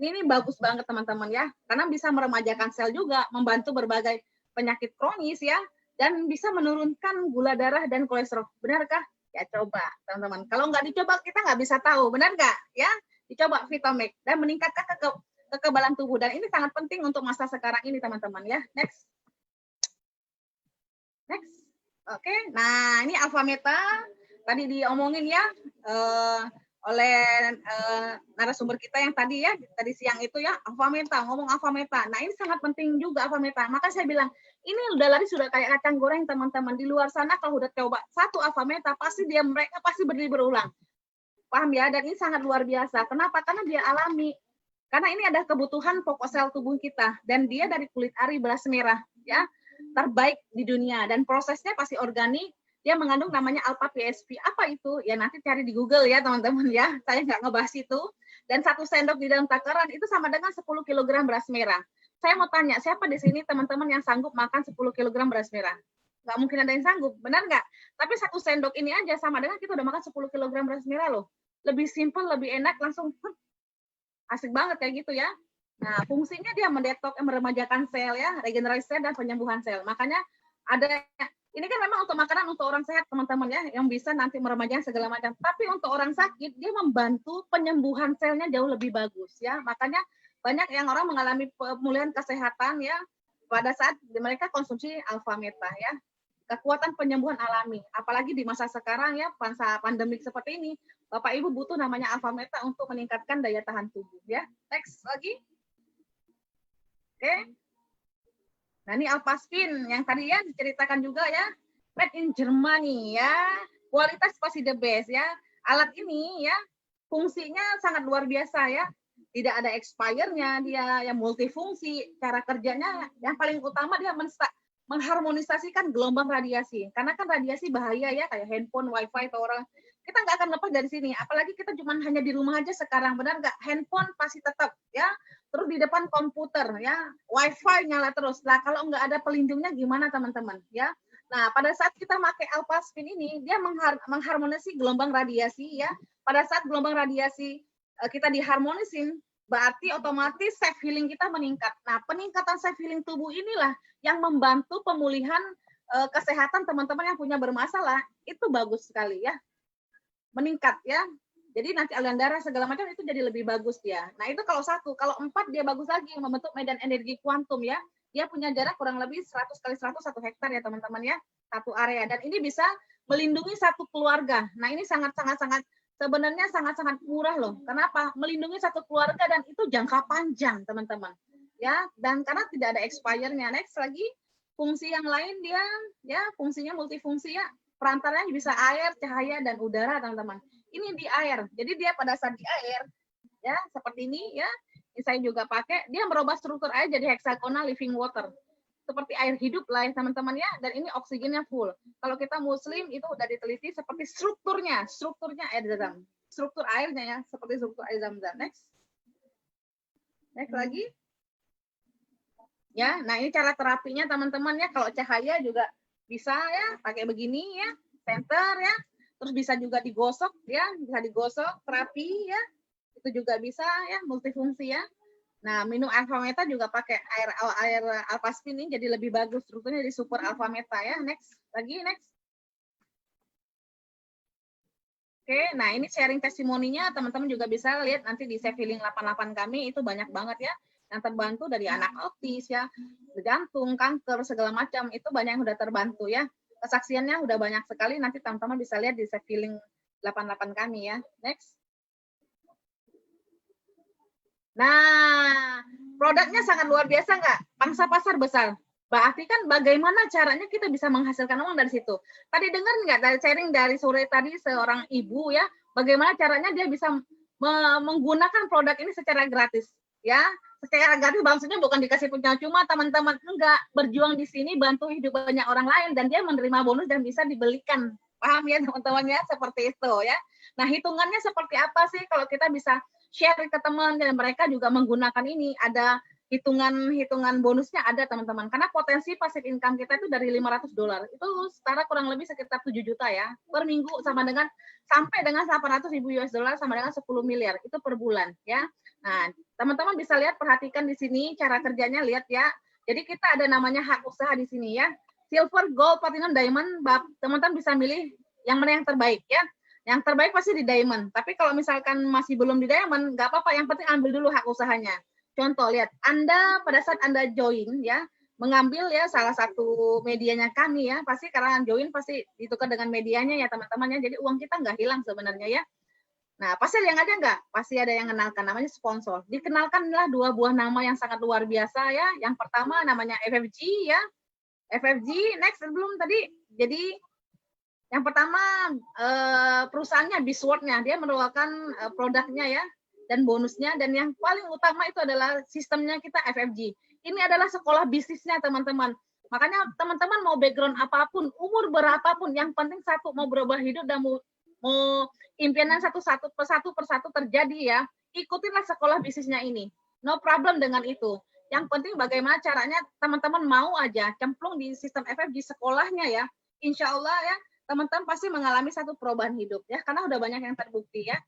Ini bagus banget teman-teman ya, karena bisa meremajakan sel juga, membantu berbagai penyakit kronis ya, dan bisa menurunkan gula darah dan kolesterol. Benarkah? Ya coba teman-teman. Kalau nggak dicoba kita nggak bisa tahu, benar nggak? Ya, dicoba Vitomix dan meningkatkan kekebalan tubuh, dan ini sangat penting untuk masa sekarang ini teman-teman ya. Next. Oke, nah ini Alpha Meta tadi diomongin ya oleh narasumber kita yang tadi ya, tadi siang itu ya, Alpha Meta, ngomong Alpha Meta. Nah ini sangat penting juga Alpha Meta. Maka saya bilang, ini udah lari sudah kayak kacang goreng teman-teman. Di luar sana kalau udah coba satu Alpha Meta, mereka pasti berdiri berulang. Paham ya? Dan ini sangat luar biasa. Kenapa? Karena dia alami. Karena ini ada kebutuhan pokok sel tubuh kita. Dan dia dari kulit ari beras merah. Ya, terbaik di dunia. Dan prosesnya pasti organik. Dia mengandung namanya alpha PSP. Apa itu? Ya nanti cari di Google ya teman-teman ya. Saya nggak ngebahas itu. Dan 1 sendok di dalam takaran itu sama dengan 10 kg beras merah. Saya mau tanya, siapa di sini teman-teman yang sanggup makan 10 kg beras merah? Nggak mungkin ada yang sanggup, benar nggak? Tapi 1 sendok ini aja sama dengan kita udah makan 10 kg beras merah loh. Lebih simple, lebih enak, langsung asik banget kayak gitu ya. Nah, fungsinya dia meremajakan sel ya, regenerasi sel dan penyembuhan sel. Makanya ada, ini kan memang untuk makanan untuk orang sehat teman-teman ya, yang bisa nanti meremajakan segala macam. Tapi untuk orang sakit, dia membantu penyembuhan selnya jauh lebih bagus ya. Makanya banyak yang orang mengalami pemulihan kesehatan ya pada saat mereka konsumsi Alpha Meta ya. Kekuatan penyembuhan alami, apalagi di masa sekarang ya, masa pandemik seperti ini, Bapak Ibu butuh namanya Alpha Meta untuk meningkatkan daya tahan tubuh ya. Next lagi. Oke. Nah ini Alphaspin yang tadi ya diceritakan juga ya, made in Germany ya, kualitas pasti the best ya. Alat ini ya fungsinya sangat luar biasa ya, tidak ada expirednya, dia yang multifungsi. Cara kerjanya yang paling utama dia mengharmonisasikan gelombang radiasi, karena kan radiasi bahaya ya, kayak handphone, wifi, atau orang, kita nggak akan lepas dari sini. Apalagi kita cuma hanya di rumah aja sekarang, benar nggak? Handphone pasti tetap ya, terus di depan komputer ya, wifi nyala terus. Nah kalau nggak ada pelindungnya gimana teman-teman ya? Nah pada saat kita pakai Alphaspin ini, dia mengharmonisasi gelombang radiasi ya. Pada saat gelombang radiasi kita diharmonisin, berarti otomatis self healing kita meningkat. Nah peningkatan self healing tubuh inilah yang membantu pemulihan kesehatan teman-teman yang punya bermasalah. Itu bagus sekali ya, meningkat ya. Jadi nanti aliran darah segala macam itu jadi lebih bagus dia. Nah itu kalau 1, kalau 4 dia bagus lagi, membentuk medan energi kuantum ya. Dia punya jarak kurang lebih 100 kali 100 1 hektar ya teman-teman ya, satu area. Dan ini bisa melindungi satu keluarga. Nah ini sebenarnya sangat-sangat murah loh. Kenapa? Melindungi satu keluarga dan itu jangka panjang teman-teman. Ya, dan karena tidak ada expirednya. Next lagi, fungsi yang lain dia ya fungsinya multifungsi ya. Perantaranya bisa air, cahaya dan udara teman-teman. Ini di air. Jadi dia pada saat di air ya seperti ini ya. Ini saya juga pakai, dia merubah struktur air jadi hexagonal living water. Seperti air hidup lah ya teman-teman ya, dan ini oksigennya full. Kalau kita muslim itu udah diteliti seperti strukturnya air zam-zam. Struktur airnya ya seperti struktur air zam-zam. Next lagi. Ya, nah ini cara terapinya teman-teman ya. Kalau cahaya juga bisa ya, pakai begini ya, center ya. Terus bisa juga digosok ya, bisa digosok terapi ya. Itu juga bisa ya, multifungsi ya. Nah, minum Alpha Meta juga pakai air Alphaspin ini jadi lebih bagus, strukturnya di super Alpha Meta ya. Next. Oke, nah ini sharing testimoninya, teman-teman juga bisa lihat nanti di Self Healing 88 kami, itu banyak banget ya yang terbantu dari anak autis ya, jantung, kanker, segala macam, itu banyak yang udah terbantu ya. Kesaksiannya udah banyak sekali, nanti teman-teman bisa lihat di Self Healing 88 kami ya. Next. Nah, produknya sangat luar biasa nggak? Pangsa pasar besar. Berarti kan bagaimana caranya kita bisa menghasilkan uang dari situ. Tadi dengar nggak dari sharing dari sore tadi seorang ibu ya, bagaimana caranya dia bisa menggunakan produk ini secara gratis, ya. Secara gratis maksudnya bukan dikasih punya cuma teman-teman, enggak, berjuang di sini bantu hidup banyak orang lain dan dia menerima bonus dan bisa dibelikan. Paham ya teman-teman ya, seperti itu ya. Nah, hitungannya seperti apa sih kalau kita bisa share ke teman dan mereka juga menggunakan ini, ada hitungan bonusnya ada teman-teman. Karena potensi passive income kita itu dari $500. Itu setara kurang lebih sekitar 7 juta ya per minggu, sampai dengan 800.000 US dollar sama dengan 10 miliar itu per bulan ya. Nah, teman-teman bisa lihat, perhatikan di sini cara kerjanya, lihat ya. Jadi kita ada namanya hak usaha di sini ya. Silver, gold, platinum, diamond, teman-teman bisa milih yang mana yang terbaik ya. Yang terbaik pasti di diamond. Tapi kalau misalkan masih belum di diamond, nggak apa-apa. Yang penting ambil dulu hak usahanya. Contoh, lihat, Anda pada saat Anda join ya, mengambil ya salah satu medianya kami ya, pasti karena join pasti ditukar dengan medianya ya teman-teman ya. Jadi uang kita nggak hilang sebenarnya ya. Nah, pasti ada yang ada nggak? Pasti ada yang kenalkan, namanya sponsor. Dikenalkanlah 2 buah nama yang sangat luar biasa ya. Yang pertama namanya FFG ya. FFG, next belum tadi. Jadi yang pertama perusahaannya Bisword-nya, dia menawarkan produknya ya dan bonusnya, dan yang paling utama itu adalah sistemnya kita FFG. Ini adalah sekolah bisnisnya teman-teman. Makanya teman-teman mau background apapun, umur berapapun, yang penting satu, mau berubah hidup dan mau impianan satu persatu terjadi ya, ikutinlah sekolah bisnisnya ini. No problem dengan itu. Yang penting bagaimana caranya teman-teman mau aja cemplung di sistem FFG sekolahnya ya. Insya Allah ya, teman-teman pasti mengalami satu perubahan hidup ya, karena udah banyak yang terbukti ya.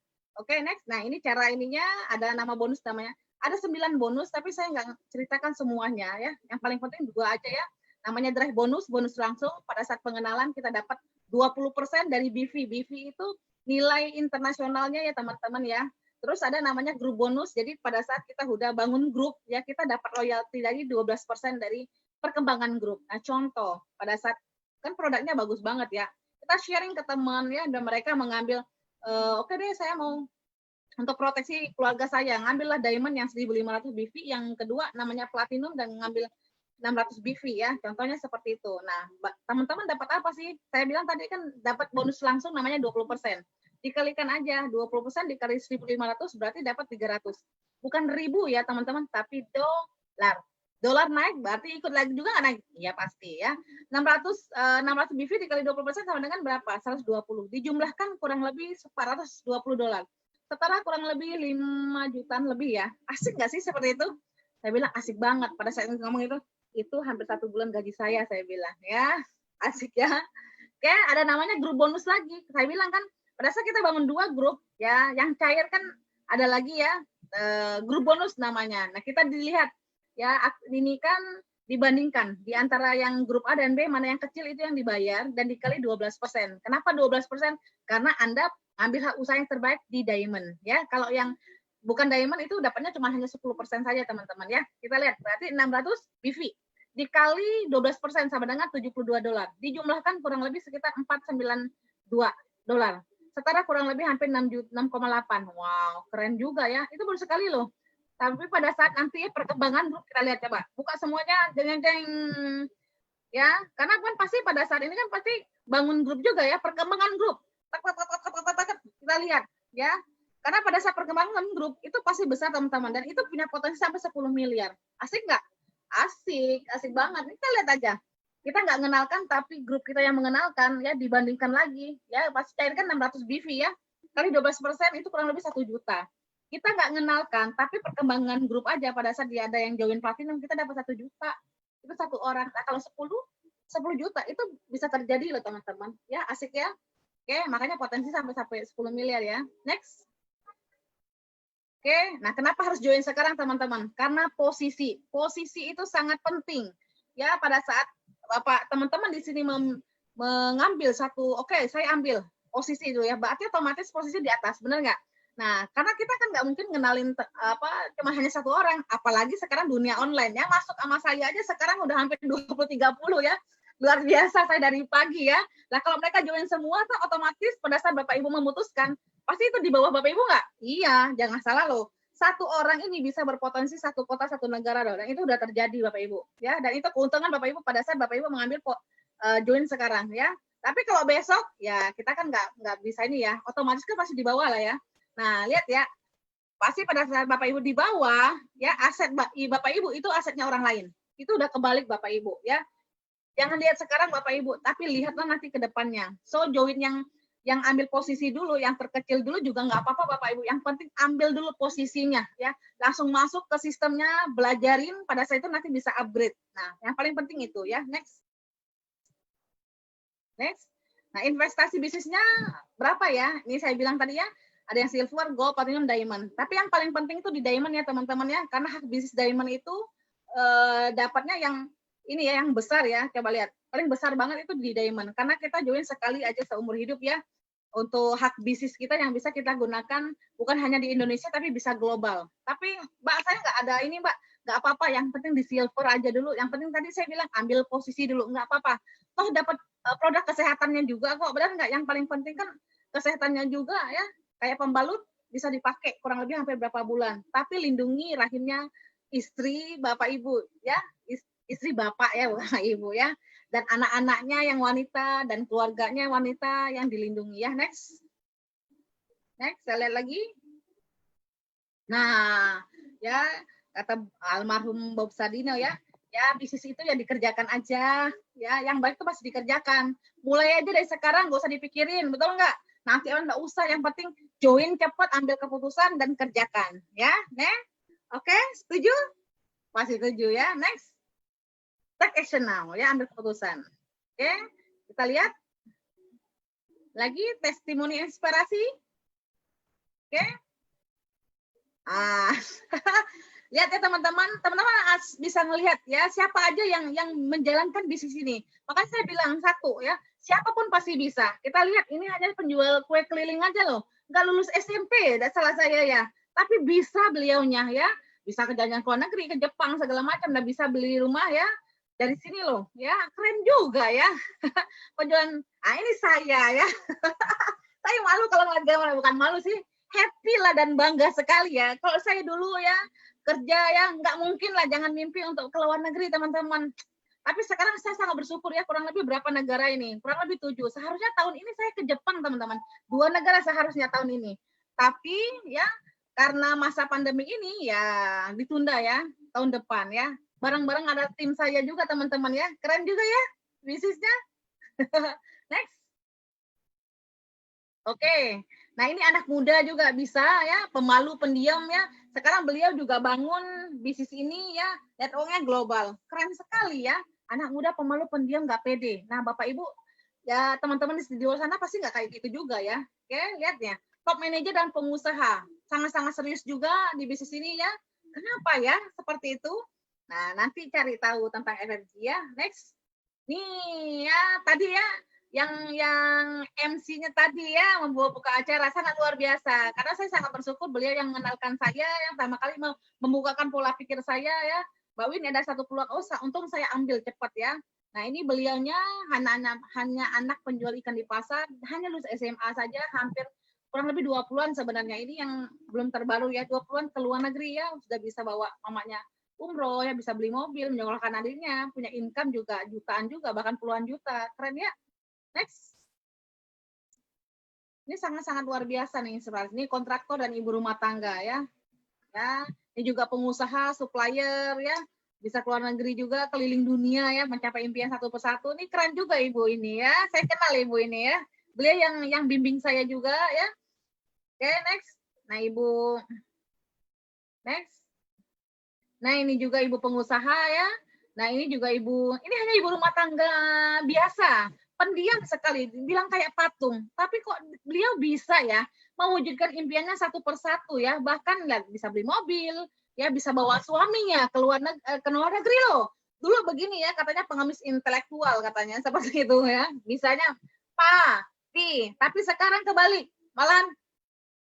Oke, next. Nah, ini cara ininya, ada nama bonus namanya. Ada 9 bonus, tapi saya nggak ceritakan semuanya ya. Yang paling penting 2 aja ya. Namanya drive bonus langsung. Pada saat pengenalan kita dapat 20% dari BV. BV itu nilai internasionalnya ya teman-teman ya. Terus ada namanya grup bonus. Jadi pada saat kita udah bangun grup ya, kita dapat royalti dari 12% dari perkembangan grup. Nah, contoh pada saat kan produknya bagus banget ya. Kita sharing ke teman ya, dan mereka mengambil oke deh, saya mau untuk proteksi keluarga saya, ngambillah diamond yang 1.500 BV, yang kedua namanya platinum dan ngambil 600 BV ya, contohnya seperti itu. Nah, teman-teman dapat apa sih? Saya bilang tadi kan dapat bonus langsung namanya 20%. Dikalikan aja, 20% dikali 1.500 berarti dapat 300. Bukan ribu ya teman-teman, tapi dolar. Dolar naik berarti ikut lagi juga nggak naik? Iya pasti ya. 600 BV dikali 20% sama dengan berapa? 120. Dijumlahkan kurang lebih $420. Setara kurang lebih 5 jutaan lebih ya. Asik nggak sih seperti itu? Saya bilang asik banget. Pada saat ngomong itu hampir 1 bulan gaji saya bilang ya. Asik ya. Oke, ada namanya grup bonus lagi. Saya bilang kan, pada saat kita bangun 2 grup ya, yang cair kan ada lagi ya, grup bonus namanya. Nah, kita dilihat ya, ini kan dibandingkan di antara yang grup A dan B, mana yang kecil itu yang dibayar dan dikali 12%. Kenapa 12%? Karena Anda ambil hak usaha yang terbaik di diamond ya. Kalau yang bukan diamond itu dapatnya cuma hanya 10% saja teman-teman ya. Kita lihat berarti 600 BV dikali 12% sama dengan $72. Dijumlahkan kurang lebih sekitar $492. Setara kurang lebih hampir 6,8. Wow, keren juga ya. Itu baru sekali loh. Tapi pada saat nanti perkembangan grup kita lihat coba. Buka semuanya jeng-jeng ya. Karena kan pasti pada saat ini kan pasti bangun grup juga ya, perkembangan grup. Kita lihat ya. Karena pada saat perkembangan grup itu pasti besar teman-teman, dan itu punya potensi sampai 10 miliar. Asik nggak? Asik, asik banget. Kita lihat aja. Kita nggak mengenalkan, tapi grup kita yang mengenalkan ya, dibandingkan lagi ya, pasti cairkan 600 BV ya. Kali 12% itu kurang lebih 1 juta. Kita nggak mengenalkan, tapi perkembangan grup aja pada saat dia ada yang join platinum, kita dapat 1 juta. Itu 1 orang. Nah, kalau 10 juta itu bisa terjadi loh teman-teman. Ya, asik ya. Oke, makanya potensi sampai 10 miliar ya. Next. Oke, nah kenapa harus join sekarang teman-teman? Karena posisi itu sangat penting. Ya, pada saat Bapak teman-teman di sini mengambil satu, oke, saya ambil posisi itu ya, berarti otomatis posisi di atas, benar nggak? Nah, karena kita kan nggak mungkin kenalin cuma hanya 1 orang, apalagi sekarang dunia online ya, masuk sama saya aja sekarang udah hampir 20-30 ya, luar biasa saya dari pagi ya. Nah, kalau mereka join semua, kan otomatis pada saat Bapak Ibu memutuskan, pasti itu di bawah Bapak Ibu nggak? Iya, jangan salah loh. 1 orang ini bisa berpotensi 1 kota, 1 negara loh, dan itu udah terjadi Bapak Ibu ya, dan itu keuntungan Bapak Ibu pada saat Bapak Ibu mengambil join sekarang ya. Tapi kalau besok ya kita kan nggak bisa ini ya, otomatis kan pasti di bawah lah ya. Nah, lihat ya, pasti pada saat Bapak Ibu di bawah, ya aset Bapak Ibu itu asetnya orang lain. Itu udah kebalik Bapak Ibu, ya. Jangan lihat sekarang Bapak Ibu, tapi lihatlah nanti ke depannya. So join yang ambil posisi dulu, yang terkecil dulu juga nggak apa-apa Bapak Ibu. Yang penting ambil dulu posisinya, ya. Langsung masuk ke sistemnya, belajarin. Pada saat itu nanti bisa upgrade. Nah, yang paling penting itu, ya. Next. Nah, investasi bisnisnya berapa ya? Ini saya bilang tadi ya, ada yang silver, gold, platinum, diamond. Tapi yang paling penting itu di diamond ya teman-teman ya, karena hak bisnis diamond itu dapatnya yang ini ya, yang besar ya. Coba lihat, paling besar banget itu di diamond. Karena kita join sekali aja seumur hidup ya, untuk hak bisnis kita yang bisa kita gunakan bukan hanya di Indonesia tapi bisa global. Tapi Mbak saya nggak ada ini Mbak, nggak apa-apa. Yang penting di silver aja dulu. Yang penting tadi saya bilang ambil posisi dulu, nggak apa-apa. Toh dapat produk kesehatannya juga kok, benar nggak? Yang paling penting kan kesehatannya juga ya. Kayak pembalut bisa dipakai kurang lebih sampai berapa bulan. Tapi lindungi rahimnya istri Bapak Ibu ya, istri Bapak ya, bukan Ibu ya. Dan anak-anaknya yang wanita dan keluarganya wanita yang dilindungi ya. Next, saya lihat lagi. Nah, ya kata almarhum Bob Sadino ya, bisnis itu ya dikerjakan aja, ya yang baik itu pasti dikerjakan. Mulai aja dari sekarang, nggak usah dipikirin, betul nggak? Nanti orang nggak usah, yang penting join cepat, ambil keputusan dan kerjakan, ya. Oke, setuju? Pasti setuju ya. Next. Take action now, ya, ambil keputusan. Oke, kita lihat lagi testimoni inspirasi. Oke, lihat ya teman-teman bisa melihat ya siapa aja yang menjalankan bisnis ini. Makanya saya bilang satu ya, siapapun pasti bisa. Kita lihat ini hanya penjual kue keliling aja loh, nggak lulus SMP, tidak salah saya ya, tapi bisa beliaunya ya, bisa ke jalan ke luar negeri, ke Jepang segala macam, dan bisa beli rumah ya. Dari sini loh, ya keren juga ya. Penjualan, ini saya ya. Saya malu kalau ngeliat, bukan malu sih, happy lah dan bangga sekali ya. Kalau saya dulu ya kerja ya nggak mungkin lah, jangan mimpi untuk ke luar negeri teman-teman. Tapi sekarang saya sangat bersyukur ya, kurang lebih berapa negara ini? Kurang lebih 7. Seharusnya tahun ini saya ke Jepang teman-teman. 2 negara seharusnya tahun ini. Tapi ya karena masa pandemi ini ya ditunda ya tahun depan ya. Bareng-bareng ada tim saya juga teman-teman ya. Keren juga ya bisnisnya. Next. Oke. Nah ini anak muda juga bisa ya, pemalu pendiam ya. Sekarang beliau juga bangun bisnis ini ya, networknya global. Keren sekali ya. Anak muda pemalu pendiam nggak pede. Nah Bapak Ibu ya teman-teman di luar sana pasti nggak kayak gitu juga ya. Oke, lihat ya. Top manager dan pengusaha. Sangat-sangat serius juga di bisnis ini ya. Kenapa ya seperti itu? Nah, nanti cari tahu tentang energi ya. Next. Nih ya, tadi ya yang MC-nya tadi ya membawa buka acara sangat luar biasa. Karena saya sangat bersyukur beliau yang mengenalkan saya, yang pertama kali membukakan pola pikir saya ya. Mbak Win ada satu peluang, untung saya ambil cepat ya. Nah, ini beliaunya hanya anak penjual ikan di pasar, hanya lulus SMA saja, hampir kurang lebih 20-an sebenarnya. Ini yang belum terbaru ya, 20-an ke luar negeri ya, sudah bisa bawa mamanya umroh ya, bisa beli mobil, menyekolahkan adiknya, punya income juga jutaan juga, bahkan puluhan juta. Keren ya. Next. Ini sangat-sangat luar biasa nih, ini kontraktor dan ibu rumah tangga ya. Ya, ini juga pengusaha, supplier ya, bisa keluar negeri juga, keliling dunia ya, mencapai impian satu persatu. Ini keren juga ibu ini ya. Saya kenal ibu ini ya. Beliau yang bimbing saya juga ya. Oke, next. Nah, ibu. Next. Nah, ini juga ibu pengusaha ya. Nah, ini juga ibu, ini hanya ibu rumah tangga biasa, pendiam sekali, bilang kayak patung. Tapi kok beliau bisa ya mewujudkan impiannya satu persatu ya. Bahkan bisa beli mobil, ya bisa bawa suaminya ke luar negeri loh. Dulu begini ya, katanya pengemis intelektual katanya, seperti itu ya. Bisanya Pa, Pi, tapi sekarang kebalik, malah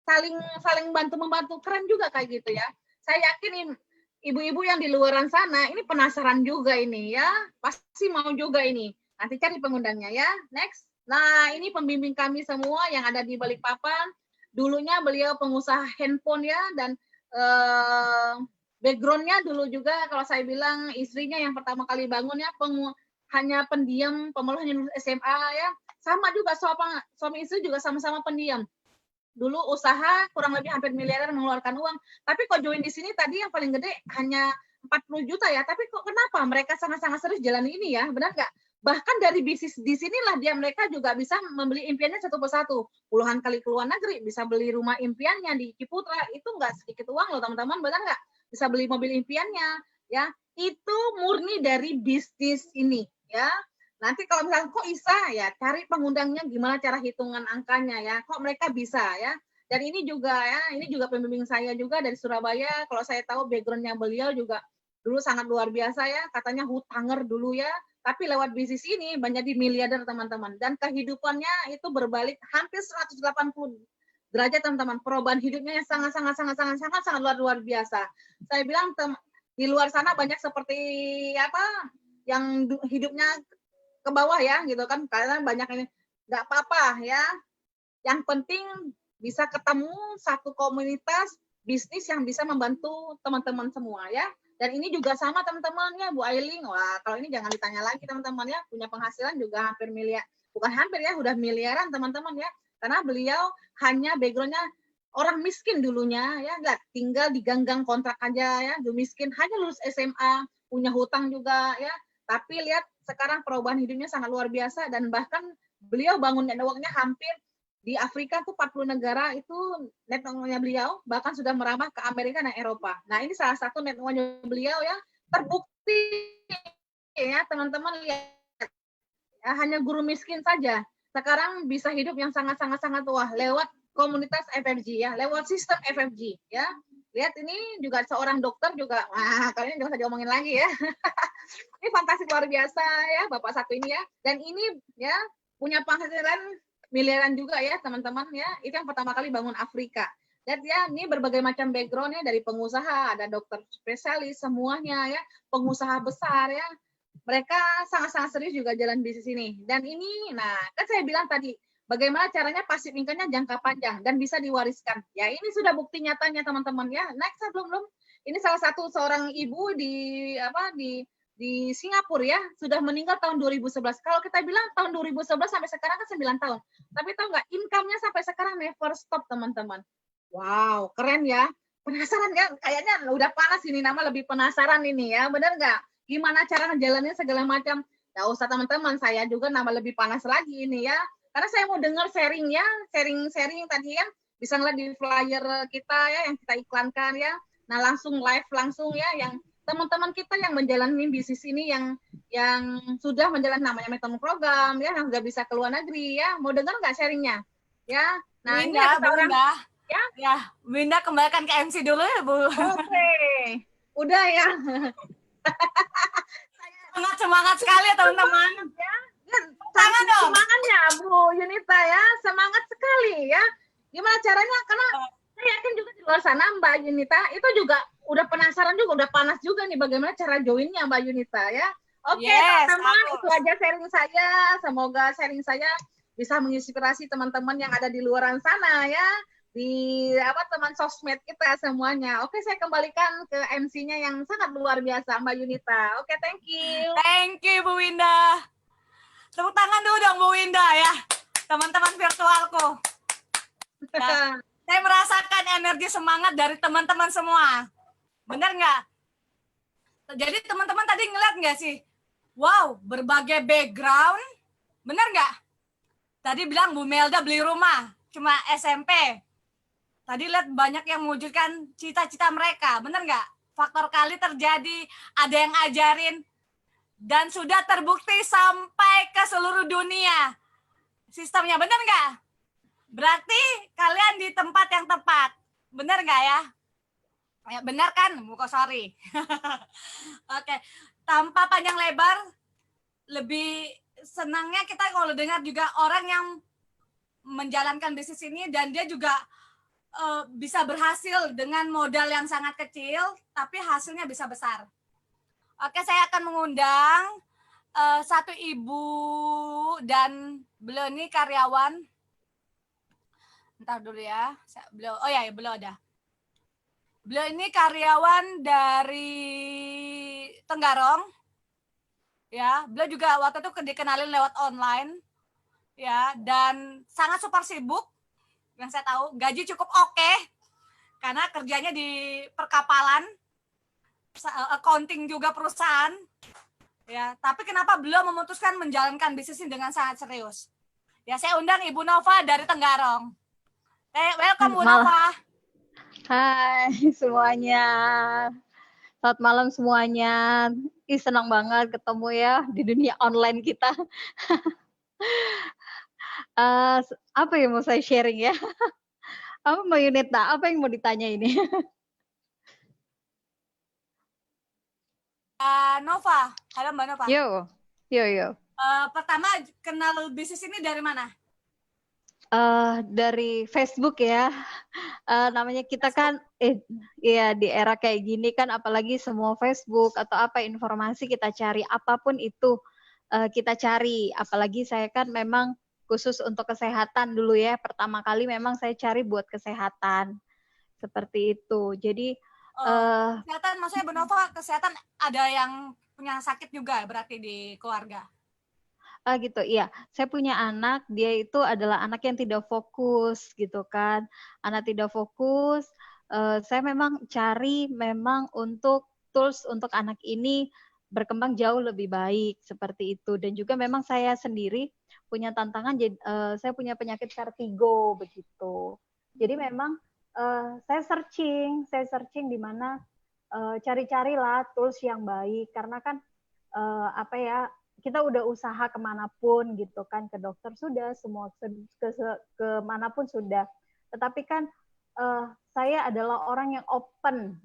saling bantu-membantu. Keren juga kayak gitu ya. Saya yakin ibu-ibu yang di luaran sana ini penasaran juga ini ya, pasti mau juga ini. Nanti cari pengundangnya ya. Next. Nah, ini pembimbing kami semua yang ada di Balikpapan. Dulunya beliau pengusaha handphone ya, dan backgroundnya dulu juga kalau saya bilang istrinya yang pertama kali bangun ya, hanya pendiam, pemalu hanya lulus SMA ya. Sama juga suami istri juga sama-sama pendiam. dulu usaha kurang lebih hampir miliaran mengeluarkan uang. Tapi kok join di sini tadi yang paling gede hanya 40 juta ya. Tapi kok kenapa mereka sangat-sangat serius jalan ini ya? Benar nggak? Bahkan dari bisnis di sinilah mereka juga bisa membeli impiannya satu persatu. Puluhan kali ke luar negeri, bisa beli rumah impiannya di Ciputra. Itu nggak sedikit uang loh teman-teman, benar nggak? Bisa beli mobil impiannya, ya. Itu murni dari bisnis ini, ya. Nanti kalau misalnya kok bisa, ya cari pengundangnya gimana cara hitungan angkanya, ya. Kok mereka bisa, ya. Dan ini juga pembimbing saya juga dari Surabaya. Kalau saya tahu background-nya beliau juga dulu sangat luar biasa ya, katanya hutanger dulu ya. Tapi lewat bisnis ini banyak di miliarder teman-teman, dan kehidupannya itu berbalik hampir 180 derajat teman-teman. Perubahan hidupnya yang sangat luar biasa. Saya bilang di luar sana banyak seperti apa yang hidupnya ke bawah ya gitu kan, karena banyak ini. Nggak apa-apa ya. Yang penting bisa ketemu satu komunitas bisnis yang bisa membantu teman-teman semua ya. Dan ini juga sama teman-teman ya, Bu Ailing. Wah, kalau ini jangan ditanya lagi teman-teman ya, punya penghasilan juga hampir miliar. Bukan hampir ya, udah miliaran teman-teman ya. Karena beliau hanya background-nya orang miskin dulunya ya, nggak tinggal di ganggang kontrak aja ya, dulu miskin, hanya lulus SMA, punya hutang juga ya. Tapi lihat sekarang perubahan hidupnya sangat luar biasa, dan bahkan beliau bangun network-nya hampir di Afrika tuh 40 negara itu network-nya beliau, bahkan sudah merambah ke Amerika dan Eropa. Nah, ini salah satu network-nya beliau ya, terbukti ya teman-teman lihat. Ya, hanya guru miskin saja sekarang bisa hidup yang sangat wah lewat komunitas FFG ya, lewat sistem FFG ya. Lihat ini juga seorang dokter juga. Wah, kali ini nggak usah diomongin lagi ya. Ini fantasi luar biasa ya Bapak satu ini ya. Dan ini ya punya penghasilan miliaran juga ya teman-teman ya. Itu yang pertama kali bangun Afrika. Lihat ya, ini berbagai macam background-nya, dari pengusaha, ada dokter spesialis, semuanya ya, pengusaha besar ya. Mereka sangat serius juga jalan bisnis ini. Dan ini, nah kan saya bilang tadi, bagaimana caranya pasif income-nya jangka panjang dan bisa diwariskan. Ya ini sudah bukti nyatanya teman-teman ya. Next belum. Ini salah satu seorang ibu di Singapura ya, sudah meninggal tahun 2011. Kalau kita bilang tahun 2011 sampai sekarang kan 9 tahun. Tapi tahu nggak, income-nya sampai sekarang never stop, teman-teman. Wow, keren ya. Penasaran ya? Kayaknya udah panas ini, nama lebih penasaran ini ya, bener nggak? Gimana cara ngejalanin segala macam? Nggak usah teman-teman, saya juga nama lebih panas lagi ini ya. Karena saya mau dengar sharing-nya, sharing tadi ya. Bisa ngeliat di flyer kita ya, yang kita iklankan ya. Nah, langsung live langsung ya, yang teman-teman kita yang menjalani bisnis ini yang sudah menjalani namanya metode program ya, yang sudah bisa ke luar negeri ya, mau dengar nggak sharingnya ya? Nah, ini ada orang ya, Winda kembalikan ke MC dulu ya Bu. Oke, udah ya. Semangat sekali ya teman-teman ya. Tangan dong. Semangatnya Bu Yunita ya, semangat sekali ya. Gimana caranya? Karena saya yakin juga di luar sana Mbak Yunita itu juga udah penasaran juga, udah panas juga nih bagaimana cara joinnya Mbak Yunita ya. Oke, teman-teman, itu aja sharing saya. Semoga sharing saya bisa menginspirasi teman-teman yang ada di luaran sana ya, di teman sosmed kita semuanya. Oke, saya kembalikan ke MC-nya yang sangat luar biasa Mbak Yunita. Oke, thank you. Thank you Bu Winda. Tepuk tangan dulu dong Bu Winda ya, teman-teman virtualku. Nah, saya merasakan energi semangat dari teman-teman semua. Benar nggak? Jadi teman-teman tadi ngeliat nggak sih? Wow, berbagai background. Benar nggak? Tadi bilang Bu Melda beli rumah, cuma SMP. Tadi lihat banyak yang mewujudkan cita-cita mereka. Benar nggak? Faktor kali terjadi, ada yang ajarin. Dan sudah terbukti sampai ke seluruh dunia. Sistemnya benar nggak? Berarti kalian di tempat yang tepat. Benar nggak ya? Ya, benar kan? Sorry. Oke. Tanpa panjang lebar, lebih senangnya kita kalau dengar juga orang yang menjalankan bisnis ini dan dia juga bisa berhasil dengan modal yang sangat kecil, tapi hasilnya bisa besar. Oke, saya akan mengundang satu ibu dan beliau ini karyawan. Ntar dulu ya. Beliau ada. Beliau ini karyawan dari Tenggarong. Ya, beliau juga waktu itu dikenalin lewat online. Ya, dan sangat super sibuk. yang saya tahu. Gaji cukup oke, karena kerjanya di perkapalan, accounting juga perusahaan. Ya, tapi kenapa beliau memutuskan menjalankan bisnis ini dengan sangat serius? Ya, saya undang Ibu Nova dari Tenggarong. Welcome Bu Nova. Hai semuanya. Selamat malam semuanya. Senang banget ketemu ya di dunia online kita. Apa yang mau saya sharing ya? Apa mau Yunita? Apa yang mau ditanya ini? Nova, halo Mbak Nova. Yo. Pertama kenal bisnis ini dari mana? Dari Facebook ya. Namanya kita kan ya di era kayak gini kan, apalagi semua Facebook atau apa informasi kita cari, apapun itu kita cari. Apalagi saya kan memang khusus untuk kesehatan dulu ya. Pertama kali memang saya cari buat kesehatan. Seperti itu. Jadi kesehatan, maksudnya Bu Nova, kesehatan ada yang punya sakit juga berarti di keluarga? Gitu, iya. Saya punya anak, dia itu adalah anak yang tidak fokus gitu kan. Anak tidak fokus, saya memang cari memang untuk tools untuk anak ini berkembang jauh lebih baik seperti itu. Dan juga memang saya sendiri punya tantangan, saya punya penyakit vertigo begitu. Jadi memang saya searching di mana cari-carilah tools yang baik, karena kan apa ya, kita udah usaha kemanapun gitu kan, ke dokter sudah, semua kemanapun sudah. Tetapi kan saya adalah orang yang open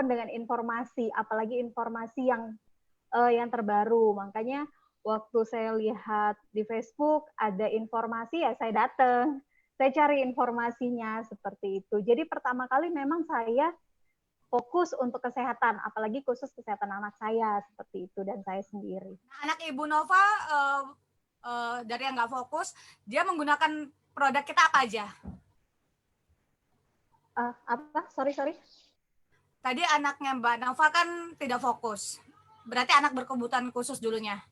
dengan informasi, apalagi informasi yang terbaru. Makanya waktu saya lihat di Facebook ada informasi, ya saya datang. Saya cari informasinya seperti itu. Jadi pertama kali memang saya fokus untuk kesehatan, apalagi khusus kesehatan anak saya seperti itu dan saya sendiri. Anak Ibu Nova dari yang nggak fokus, dia menggunakan produk kita apa aja? Apa? Sorry. Tadi anaknya Mbak Nova kan tidak fokus, berarti anak berkebutuhan khusus dulunya.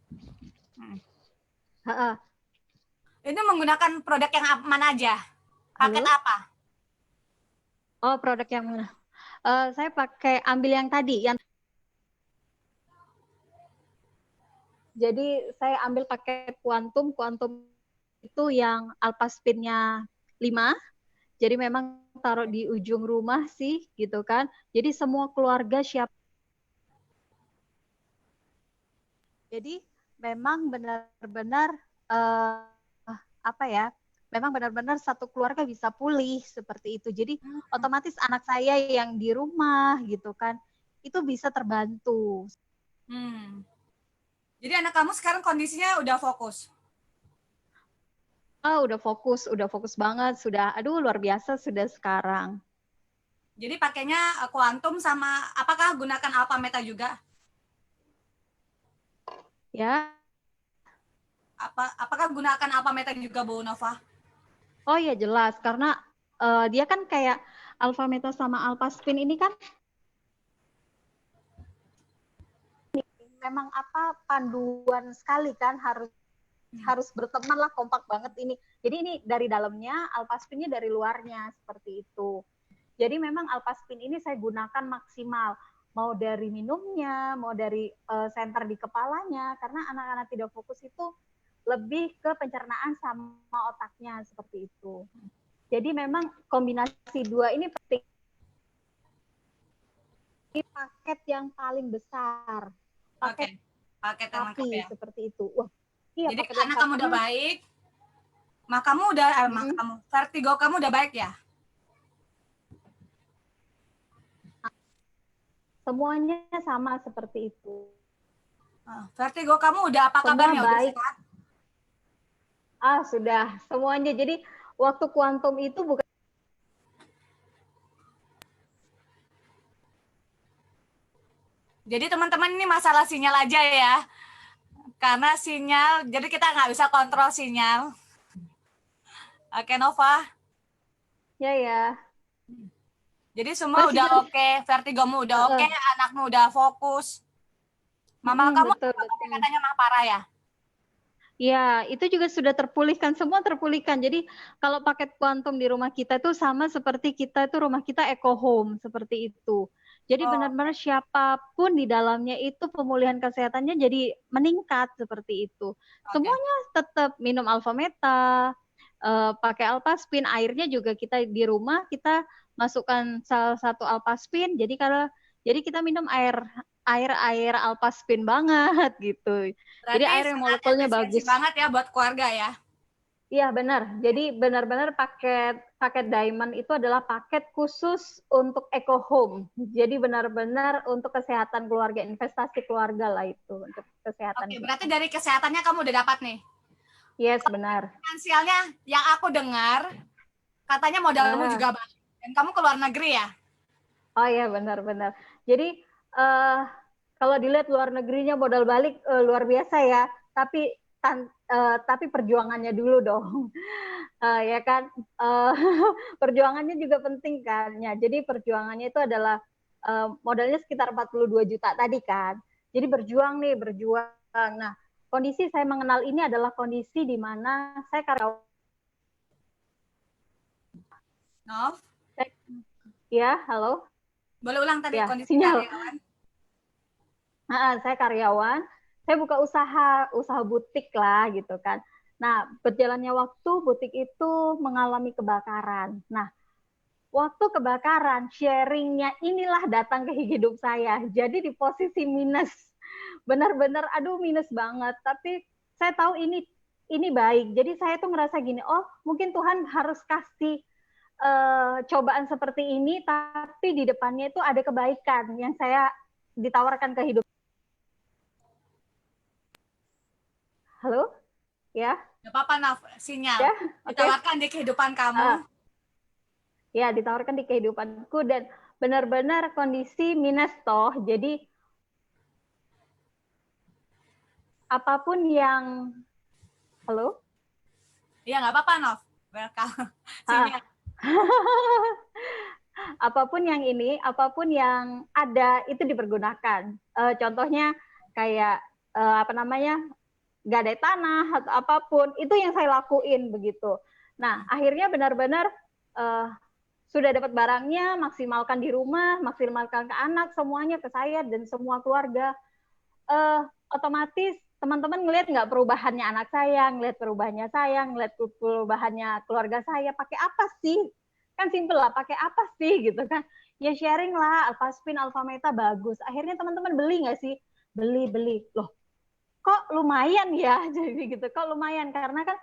Ini menggunakan produk yang mana aja? Paket apa? Oh, produk yang mana? Saya pakai ambil yang tadi, jadi saya ambil paket kuantum itu yang alpaspinnya 5. Jadi memang taruh di ujung rumah sih gitu kan. Jadi semua keluarga siap. Jadi memang benar-benar apa ya? Memang benar-benar satu keluarga bisa pulih seperti itu. Jadi otomatis anak saya yang di rumah gitu kan, itu bisa terbantu. Jadi anak kamu sekarang kondisinya udah fokus? Udah fokus banget, sudah, aduh luar biasa sudah sekarang. Jadi pakainya kuantum sama, apakah gunakan alpha meta juga? Ya. Apakah gunakan alpha meta juga Bu Nova? Oh iya jelas, karena dia kan kayak alpha meta sama alpha spin ini kan memang apa panduan sekali kan, harus berteman lah, kompak banget ini. Jadi ini dari dalamnya, alpha spinnya dari luarnya seperti itu. Jadi memang alpha spin ini saya gunakan maksimal, mau dari minumnya, mau dari senter di kepalanya, karena anak-anak tidak fokus itu lebih ke pencernaan sama otaknya seperti itu. Jadi memang kombinasi dua ini penting. Ini paket yang paling besar. Paket yang lengkap ya. Seperti itu. Wah, iya, jadi anak kamu udah baik, vertigo kamu udah baik ya? Semuanya sama seperti itu. Vertigo kamu udah apa kabarnya? Baik. Sudah semuanya. Jadi waktu kuantum itu bukan. Jadi teman-teman ini masalah sinyal aja ya. Karena sinyal, jadi kita nggak bisa kontrol sinyal. Oke Nova. Ya. Jadi semua udah oke, vertigomu udah oke, anakmu udah fokus. Mama kamu katanya mah parah ya? Ya, itu juga sudah terpulihkan, semua terpulihkan. Jadi kalau paket kuantum di rumah kita itu sama seperti kita itu rumah kita eco home, seperti itu. Jadi benar-benar siapapun di dalamnya itu pemulihan kesehatannya jadi meningkat seperti itu. Semuanya tetap minum Alfameta, pakai Alpaspin, airnya juga kita di rumah kita masukkan salah satu Alpaspin. Jadi kita minum air Alpaspin banget gitu. Berarti Jadi air yang molekulnya efisiensi bagus banget ya buat keluarga ya. Iya benar. Jadi benar-benar paket Diamond itu adalah paket khusus untuk eco home. Jadi benar-benar untuk kesehatan keluarga, investasi keluarga lah itu untuk kesehatan. Oke, berarti dari kesehatannya kamu udah dapat nih. Yes, benar. Finansialnya yang aku dengar katanya modalmu juga banyak. Dan kamu ke luar negeri ya? Oh iya benar-benar. Jadi kalau dilihat luar negerinya modal balik luar biasa ya. Tapi perjuangannya dulu dong, ya kan? Perjuangannya juga penting kan. Ya, jadi perjuangannya itu adalah modalnya sekitar 42 juta tadi kan. Jadi berjuang. Nah, kondisi saya mengenal ini adalah kondisi di mana saya karyawan. No? Ya, halo. Boleh ulang tadi ya, kondisi sinyal. karyawan? Saya karyawan. Saya buka usaha butik lah gitu kan. Nah, berjalannya waktu butik itu mengalami kebakaran. Nah, waktu kebakaran, sharingnya inilah datang ke hidup saya. Jadi di posisi minus, benar-benar aduh minus banget. Tapi saya tahu ini baik. Jadi saya tuh ngerasa gini, oh mungkin Tuhan harus kasih cobaan seperti ini, tapi di depannya itu ada kebaikan yang saya ditawarkan ke hidup. Halo? Ya? Gak apa-apa, Naf, sinyal. Ya? Ditawarkan di kehidupan kamu. Ya, ditawarkan di kehidupanku dan benar-benar kondisi minus toh. Jadi apapun yang halo? Iya, nggak apa-apa, Nov. Welcome. Sinyal. Apapun yang ada itu dipergunakan. Contohnya kayak gadai tanah atau apapun, itu yang saya lakuin begitu. Nah, akhirnya benar-benar sudah dapat barangnya, maksimalkan di rumah, maksimalkan ke anak, semuanya ke saya dan semua keluarga. Otomatis teman-teman ngelihat nggak perubahannya anak saya, ngelihat perubahannya saya, ngelihat perubahannya keluarga saya, pakai apa sih? Kan simple lah, pakai apa sih gitu kan? Ya sharing lah, Alpaspin, Alfameta bagus. Akhirnya teman-teman beli nggak sih? Beli. Loh, kok lumayan ya? Jadi gitu, kok lumayan karena kan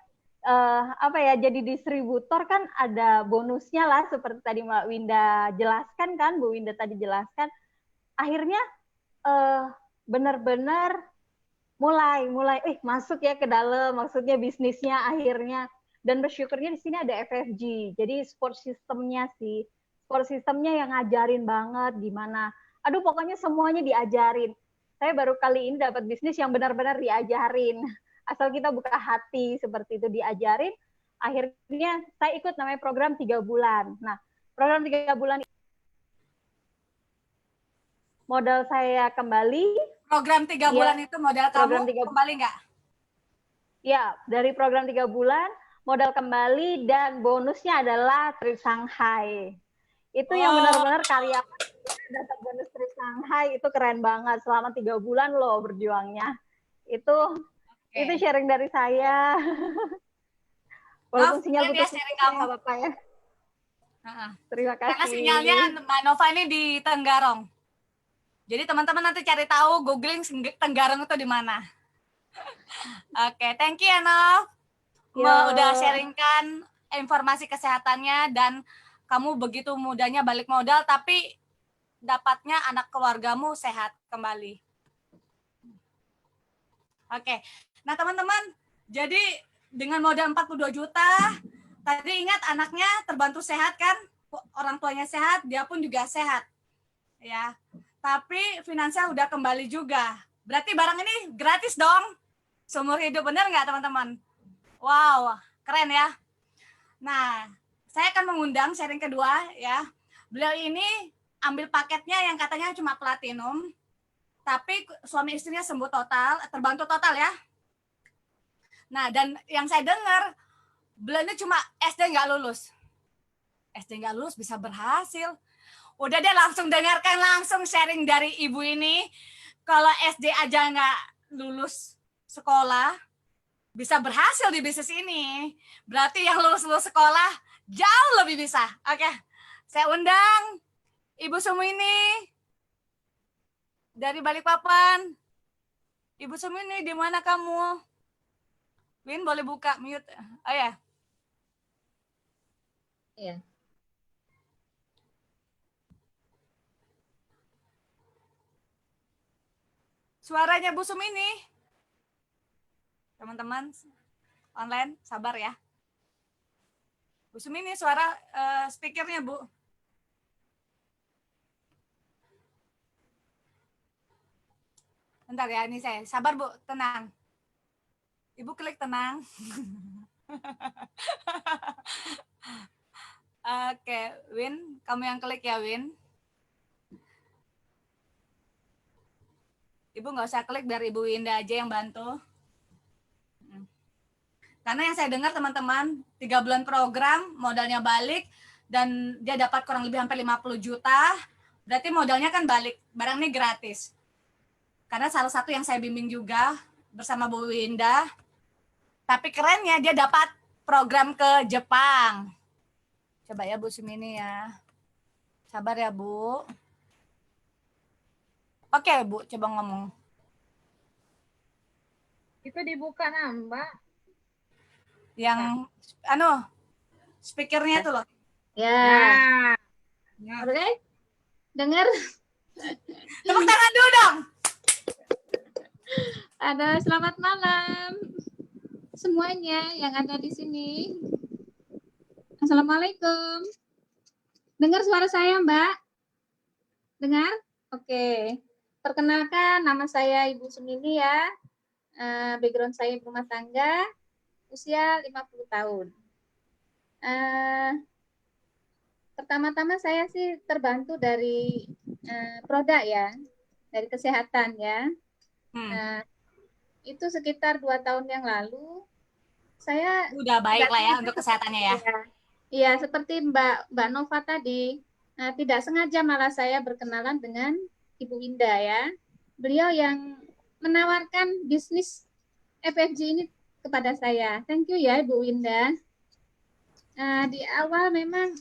jadi distributor kan ada bonusnya lah seperti tadi Mbak Winda jelaskan kan, Bu Winda tadi jelaskan. Akhirnya benar-benar mulai masuk ya ke dalam, maksudnya bisnisnya akhirnya. Dan bersyukurnya di sini ada FFG, jadi support systemnya yang ngajarin banget gimana. Aduh pokoknya semuanya diajarin. Saya baru kali ini dapat bisnis yang benar-benar diajarin. Asal kita buka hati seperti itu diajarin. Akhirnya saya ikut namanya program 3 bulan. Nah, program 3 bulan modal saya kembali. Program 3 bulan itu modal kamu kembali nggak? Ya, dari program 3 bulan modal kembali dan bonusnya adalah trip Shanghai. Itu yang benar-benar karyawan dapat bonus trip Shanghai, itu keren banget. Selama 3 bulan loh berjuangnya. Itu sharing dari saya. Walaupun sinyal putus sharing kamu nggak apa-apa ya. Terima kasih. Karena sinyalnya Mbak Nova ini di Tenggarong. Jadi teman-teman nanti cari tahu, googling Tenggarong itu di mana. Oke, thank you ya Nov. Udah sharingkan informasi kesehatannya dan kamu begitu mudahnya balik modal tapi dapatnya anak keluargamu sehat kembali. Oke. Nah, teman-teman, jadi dengan modal 42 juta, tadi ingat anaknya terbantu sehat kan? Orang tuanya sehat, dia pun juga sehat. Ya. Tapi finansial udah kembali juga. Berarti barang ini gratis dong. Seumur hidup, benar nggak teman-teman? Wow, keren ya. Nah, saya akan mengundang sharing kedua ya. Beliau ini ambil paketnya yang katanya cuma platinum, tapi suami istrinya sembuh total, terbantu total ya. Nah, dan yang saya dengar, beliau ini cuma SD nggak lulus. SD nggak lulus bisa berhasil. Udah deh langsung dengarkan langsung sharing dari ibu ini. Kalau SD aja nggak lulus sekolah, bisa berhasil di bisnis ini. Berarti yang lulus-lulus sekolah jauh lebih bisa. Oke, saya undang Ibu Sumini dari Balikpapan. Ibu Sumini, di mana kamu? Win, boleh buka mute. Oh ya. Iya. Suaranya Bu Sumini. Teman-teman online, sabar ya. Bu Sumini, suara speakernya, Bu. Bentar ya, ini saya. Sabar, Bu, tenang. Ibu klik tenang. Oke, Win, kamu yang klik ya, Win. Ibu nggak usah klik, biar Ibu Winda aja yang bantu. Karena yang saya dengar teman-teman, 3 bulan program, modalnya balik, dan dia dapat kurang lebih hampir 50 juta, berarti modalnya kan balik, barang ini gratis. Karena salah satu yang saya bimbing juga, bersama Bu Winda, tapi kerennya dia dapat program ke Jepang. Coba ya Bu Sumini ya. Sabar ya Bu. Oke Bu, coba ngomong. Itu dibuka nah Mbak. Yang speakernya tuh loh. Ya. Nah, Oke. Dengar? Tepuk tangan dulu dong. Ada selamat malam semuanya yang ada di sini. Assalamualaikum. Dengar suara saya, Mbak? Dengar? Oke. Perkenalkan, nama saya Ibu Sumini ya. Background saya rumah tangga, usia 50 tahun. Pertama-tama saya sih terbantu dari produk ya, dari kesehatan ya. Itu sekitar 2 tahun yang lalu, saya udah baik lah ya untuk kesehatannya ya. Iya, seperti Mbak Nova tadi, tidak sengaja malah saya berkenalan dengan Ibu Winda ya. Beliau yang menawarkan bisnis FFG ini kepada saya. Thank you ya Ibu Winda. Di awal memang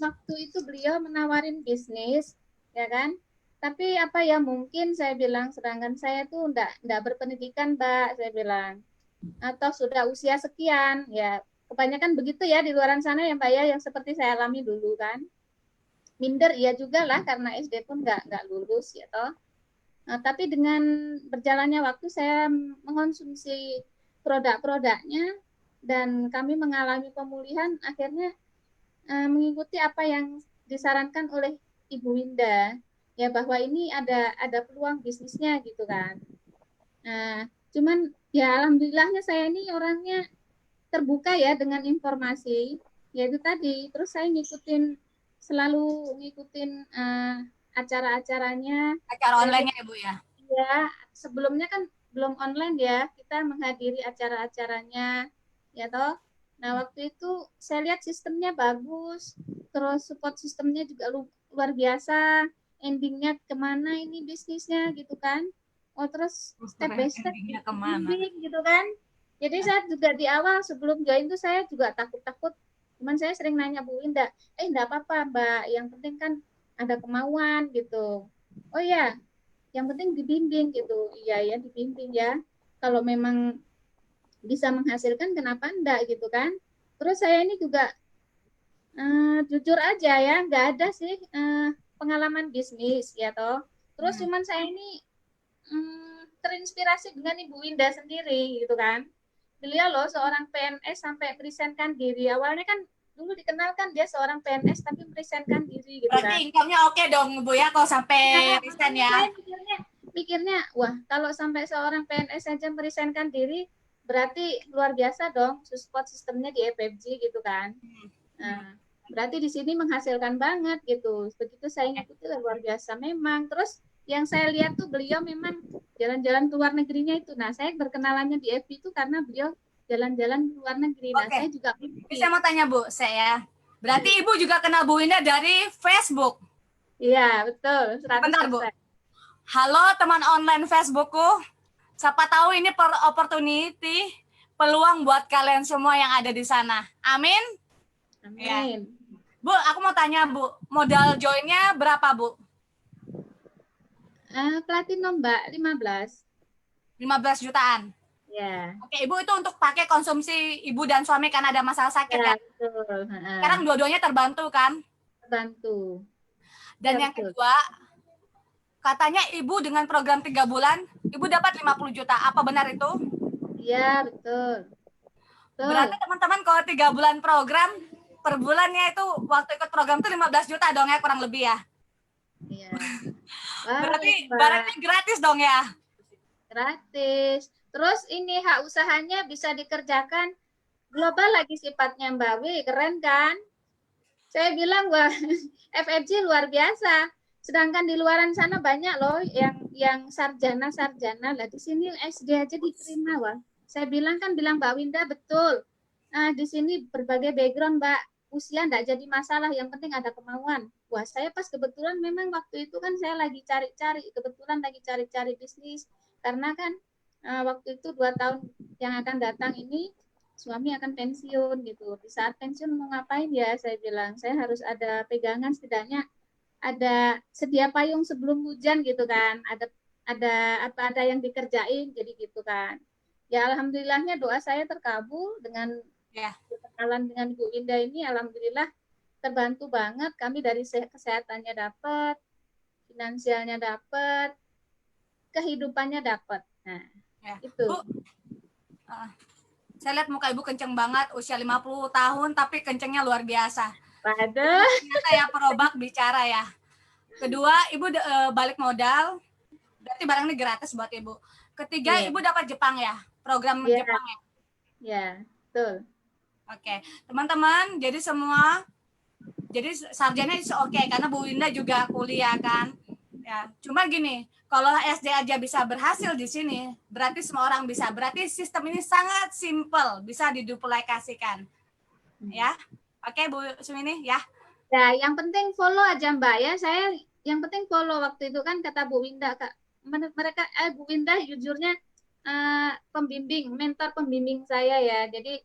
waktu itu beliau menawarin bisnis, ya kan? Tapi apa ya, mungkin saya bilang, sedangkan saya tuh enggak berpendidikan, Mbak, saya bilang. Atau sudah usia sekian, ya kebanyakan begitu ya di luar sana ya Mbak ya, yang seperti saya alami dulu kan. Minder iya juga lah, karena SD pun enggak lulus ya toh. Tapi dengan berjalannya waktu saya mengonsumsi produk-produknya dan kami mengalami pemulihan, akhirnya mengikuti apa yang disarankan oleh Ibu Winda. Ya bahwa ini ada peluang bisnisnya gitu kan. Cuman ya alhamdulillahnya saya ini orangnya terbuka ya dengan informasi, yaitu tadi. Terus saya selalu ngikutin acara-acaranya. Acara online-nya ya Bu ya? Iya, sebelumnya kan belum online ya, kita menghadiri acara-acaranya, ya toh. Nah waktu itu saya lihat sistemnya bagus, terus support sistemnya juga luar biasa. Endingnya kemana ini bisnisnya gitu kan. Oh terus step by step gitu kan. Jadi saya juga di awal sebelum join itu saya juga takut-takut. Cuman saya sering nanya Bu Winda, enggak apa-apa Mbak, yang penting kan ada kemauan gitu. Oh ya, yang penting dibimbing gitu. Iya ya dibimbing ya. Kalau memang bisa menghasilkan kenapa enggak gitu kan. Terus saya ini juga jujur aja ya, nggak ada sih pengalaman bisnis ya toh. Terus cuman saya ini terinspirasi dengan Ibu Winda sendiri gitu kan. Beliau loh seorang PNS sampai merisenkan diri. Awalnya kan dulu dikenalkan dia seorang PNS tapi merisenkan diri gitu kan. Berarti income-nya oke dong Bu ya kalau sampai resign ya. Saya mikirnya wah kalau sampai seorang PNS saja merisenkan diri berarti luar biasa dong support sistemnya di FFG gitu kan. Nah, berarti di sini menghasilkan banget gitu. Begitu saya ngikuti luar biasa memang. Terus yang saya lihat tuh beliau memang jalan-jalan ke luar negerinya itu. Nah, saya berkenalannya di FB itu karena beliau jalan-jalan ke luar negeri. Nah, Oke. saya juga mimpi. Saya mau tanya Bu, saya. Berarti Ibu juga kenal Bu Winda dari Facebook. Iya, betul. 100%. Bentar, Bu. Halo teman online Facebookku. Siapa tahu ini opportunity, peluang buat kalian semua yang ada di sana. Amin. Amin. Ya. Bu, aku mau tanya Bu, modal joinnya berapa Bu? Platinum Mbak, 15. 15 jutaan. Ya. Oke, Ibu itu untuk pakai konsumsi Ibu dan suami karena ada masalah sakit Ya, kan? betul. Sekarang dua-duanya terbantu kan? Terbantu. Dan Ya, yang betul. kedua, katanya Ibu dengan program 3 bulan, Ibu dapat 50 juta. Apa benar itu? Iya, betul. Betul. Berarti teman-teman kalau 3 bulan program, per bulannya itu waktu ikut program itu 15 juta dong ya, kurang lebih ya? Iya. Berarti Mbak. barangnya gratis dong ya? Gratis. Terus ini hak usahanya bisa dikerjakan global lagi sifatnya Mbak Wi, keren kan? Saya bilang wah FFG luar biasa. Sedangkan di luaran sana banyak loh yang sarjana lah, di sini SD aja diterima wah. Saya bilang Mbak Winda betul. Nah, di sini berbagai background Mbak, usia enggak jadi masalah, yang penting ada kemauan. Wah, saya pas kebetulan memang waktu itu kan saya lagi cari-cari bisnis karena kan waktu itu 2 tahun yang akan datang ini suami akan pensiun gitu. Di saat pensiun mau ngapain ya? Saya bilang saya harus ada pegangan, setidaknya ada sedia payung sebelum hujan gitu kan. Ada yang dikerjain jadi gitu kan. Ya alhamdulillahnya doa saya terkabul dengan kenalan dengan Bu Winda ini, alhamdulillah terbantu banget. Kami dari kesehatannya dapat, finansialnya dapat, kehidupannya dapat. Nah, itu. Bu, saya lihat muka Ibu kenceng banget, usia 50 tahun tapi kencengnya luar biasa. Waduh. Ternyata ya perobak bicara ya. Kedua, Ibu balik modal, berarti barang ini gratis buat Ibu. Ketiga, Ibu dapat Jepang ya, program Jepang ya. Ya, betul. Oke, teman-teman, jadi sarjana oke karena Bu Winda juga kuliah kan. Ya, cuma gini, kalau SD aja bisa berhasil di sini, berarti semua orang bisa. Berarti sistem ini sangat simple, bisa diduplikasikan. Ya. Oke, Bu Sumini, ya. Ya, yang penting follow aja Mbak ya. Saya yang penting follow, waktu itu kan kata Bu Winda, Kak. Mereka Bu Winda jujurnya mentor pembimbing saya ya. Jadi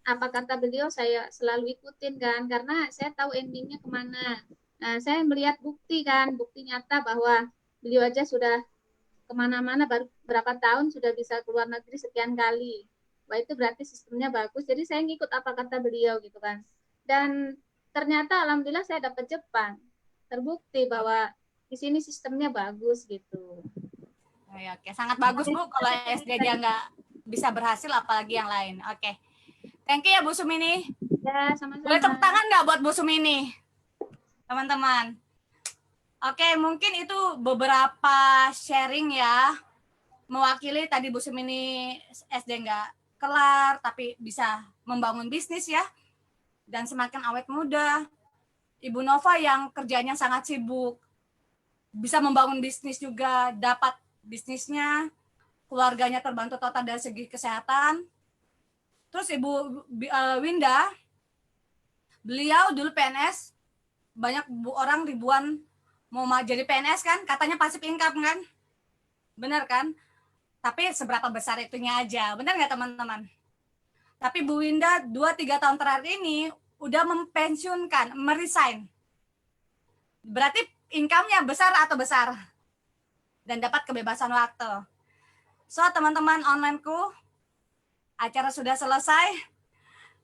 apa kata beliau saya selalu ikutin kan, karena saya tahu endingnya kemana. Nah, saya melihat bukti nyata bahwa beliau aja sudah kemana-mana, baru berapa tahun sudah bisa keluar negeri sekian kali. Wah, itu berarti sistemnya bagus. Jadi saya ngikut apa kata beliau gitu kan. Dan ternyata alhamdulillah saya dapat Jepang. Terbukti bahwa di sini sistemnya bagus gitu. Oke, sangat bagus Bu. Kalau SD dia nggak bisa berhasil, apalagi yang lain. Oke. Thank you ya Bu Sumini. Ya, sama-sama. Boleh tepuk tangan nggak buat Bu Sumini? Teman-teman. Oke, mungkin itu beberapa sharing ya. Mewakili tadi Bu Sumini SD nggak kelar, tapi bisa membangun bisnis ya. Dan semakin awet muda. Ibu Nova yang kerjanya sangat sibuk. Bisa membangun bisnis juga, dapat bisnisnya. Keluarganya terbantu total dari segi kesehatan. Terus Ibu Winda, beliau dulu PNS, banyak orang ribuan mau jadi PNS kan, katanya passive income kan, benar kan? Tapi seberapa besar itunya aja, benar nggak teman-teman? Tapi Bu Winda 2-3 tahun terakhir ini udah mempensiunkan, meresign. Berarti income-nya besar atau besar? Dan dapat kebebasan waktu. So teman-teman onlineku, acara sudah selesai,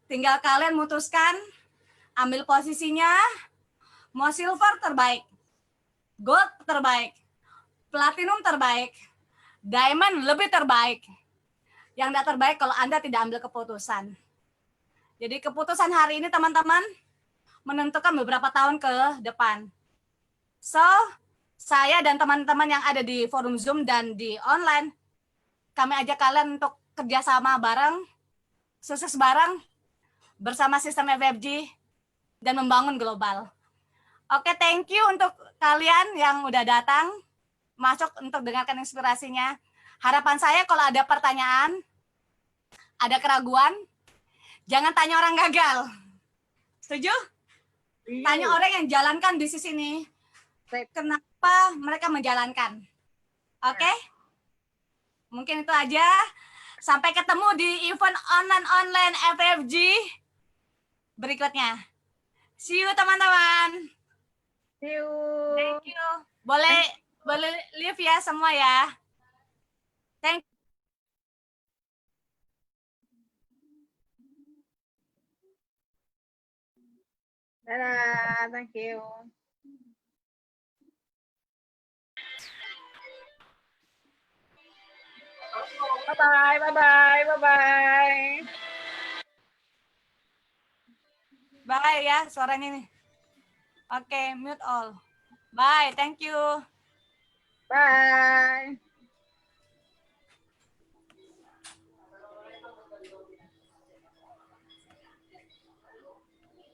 tinggal kalian mutuskan, ambil posisinya, mau silver terbaik, gold terbaik, platinum terbaik, diamond lebih terbaik. Yang tidak terbaik kalau Anda tidak ambil keputusan. Jadi keputusan hari ini teman-teman menentukan beberapa tahun ke depan. So, saya dan teman-teman yang ada di forum Zoom dan di online, kami ajak kalian untuk kerjasama bareng, sukses bareng, bersama sistem FFG, dan membangun global. Oke, thank you untuk kalian yang udah datang, masuk untuk dengarkan inspirasinya. Harapan saya kalau ada pertanyaan, ada keraguan, jangan tanya orang gagal. Setuju? Tanya orang yang jalankan bisnis ini. Kenapa mereka menjalankan? Oke? Mungkin itu aja. Sampai ketemu di event online FFG berikutnya. See you teman-teman. See you. Thank you. Boleh leave ya semua ya. Thank you. Dadah, thank you. Bye-bye, bye-bye, bye-bye. Bye ya suaranya nih. Oke, mute all. Bye, thank you. Bye.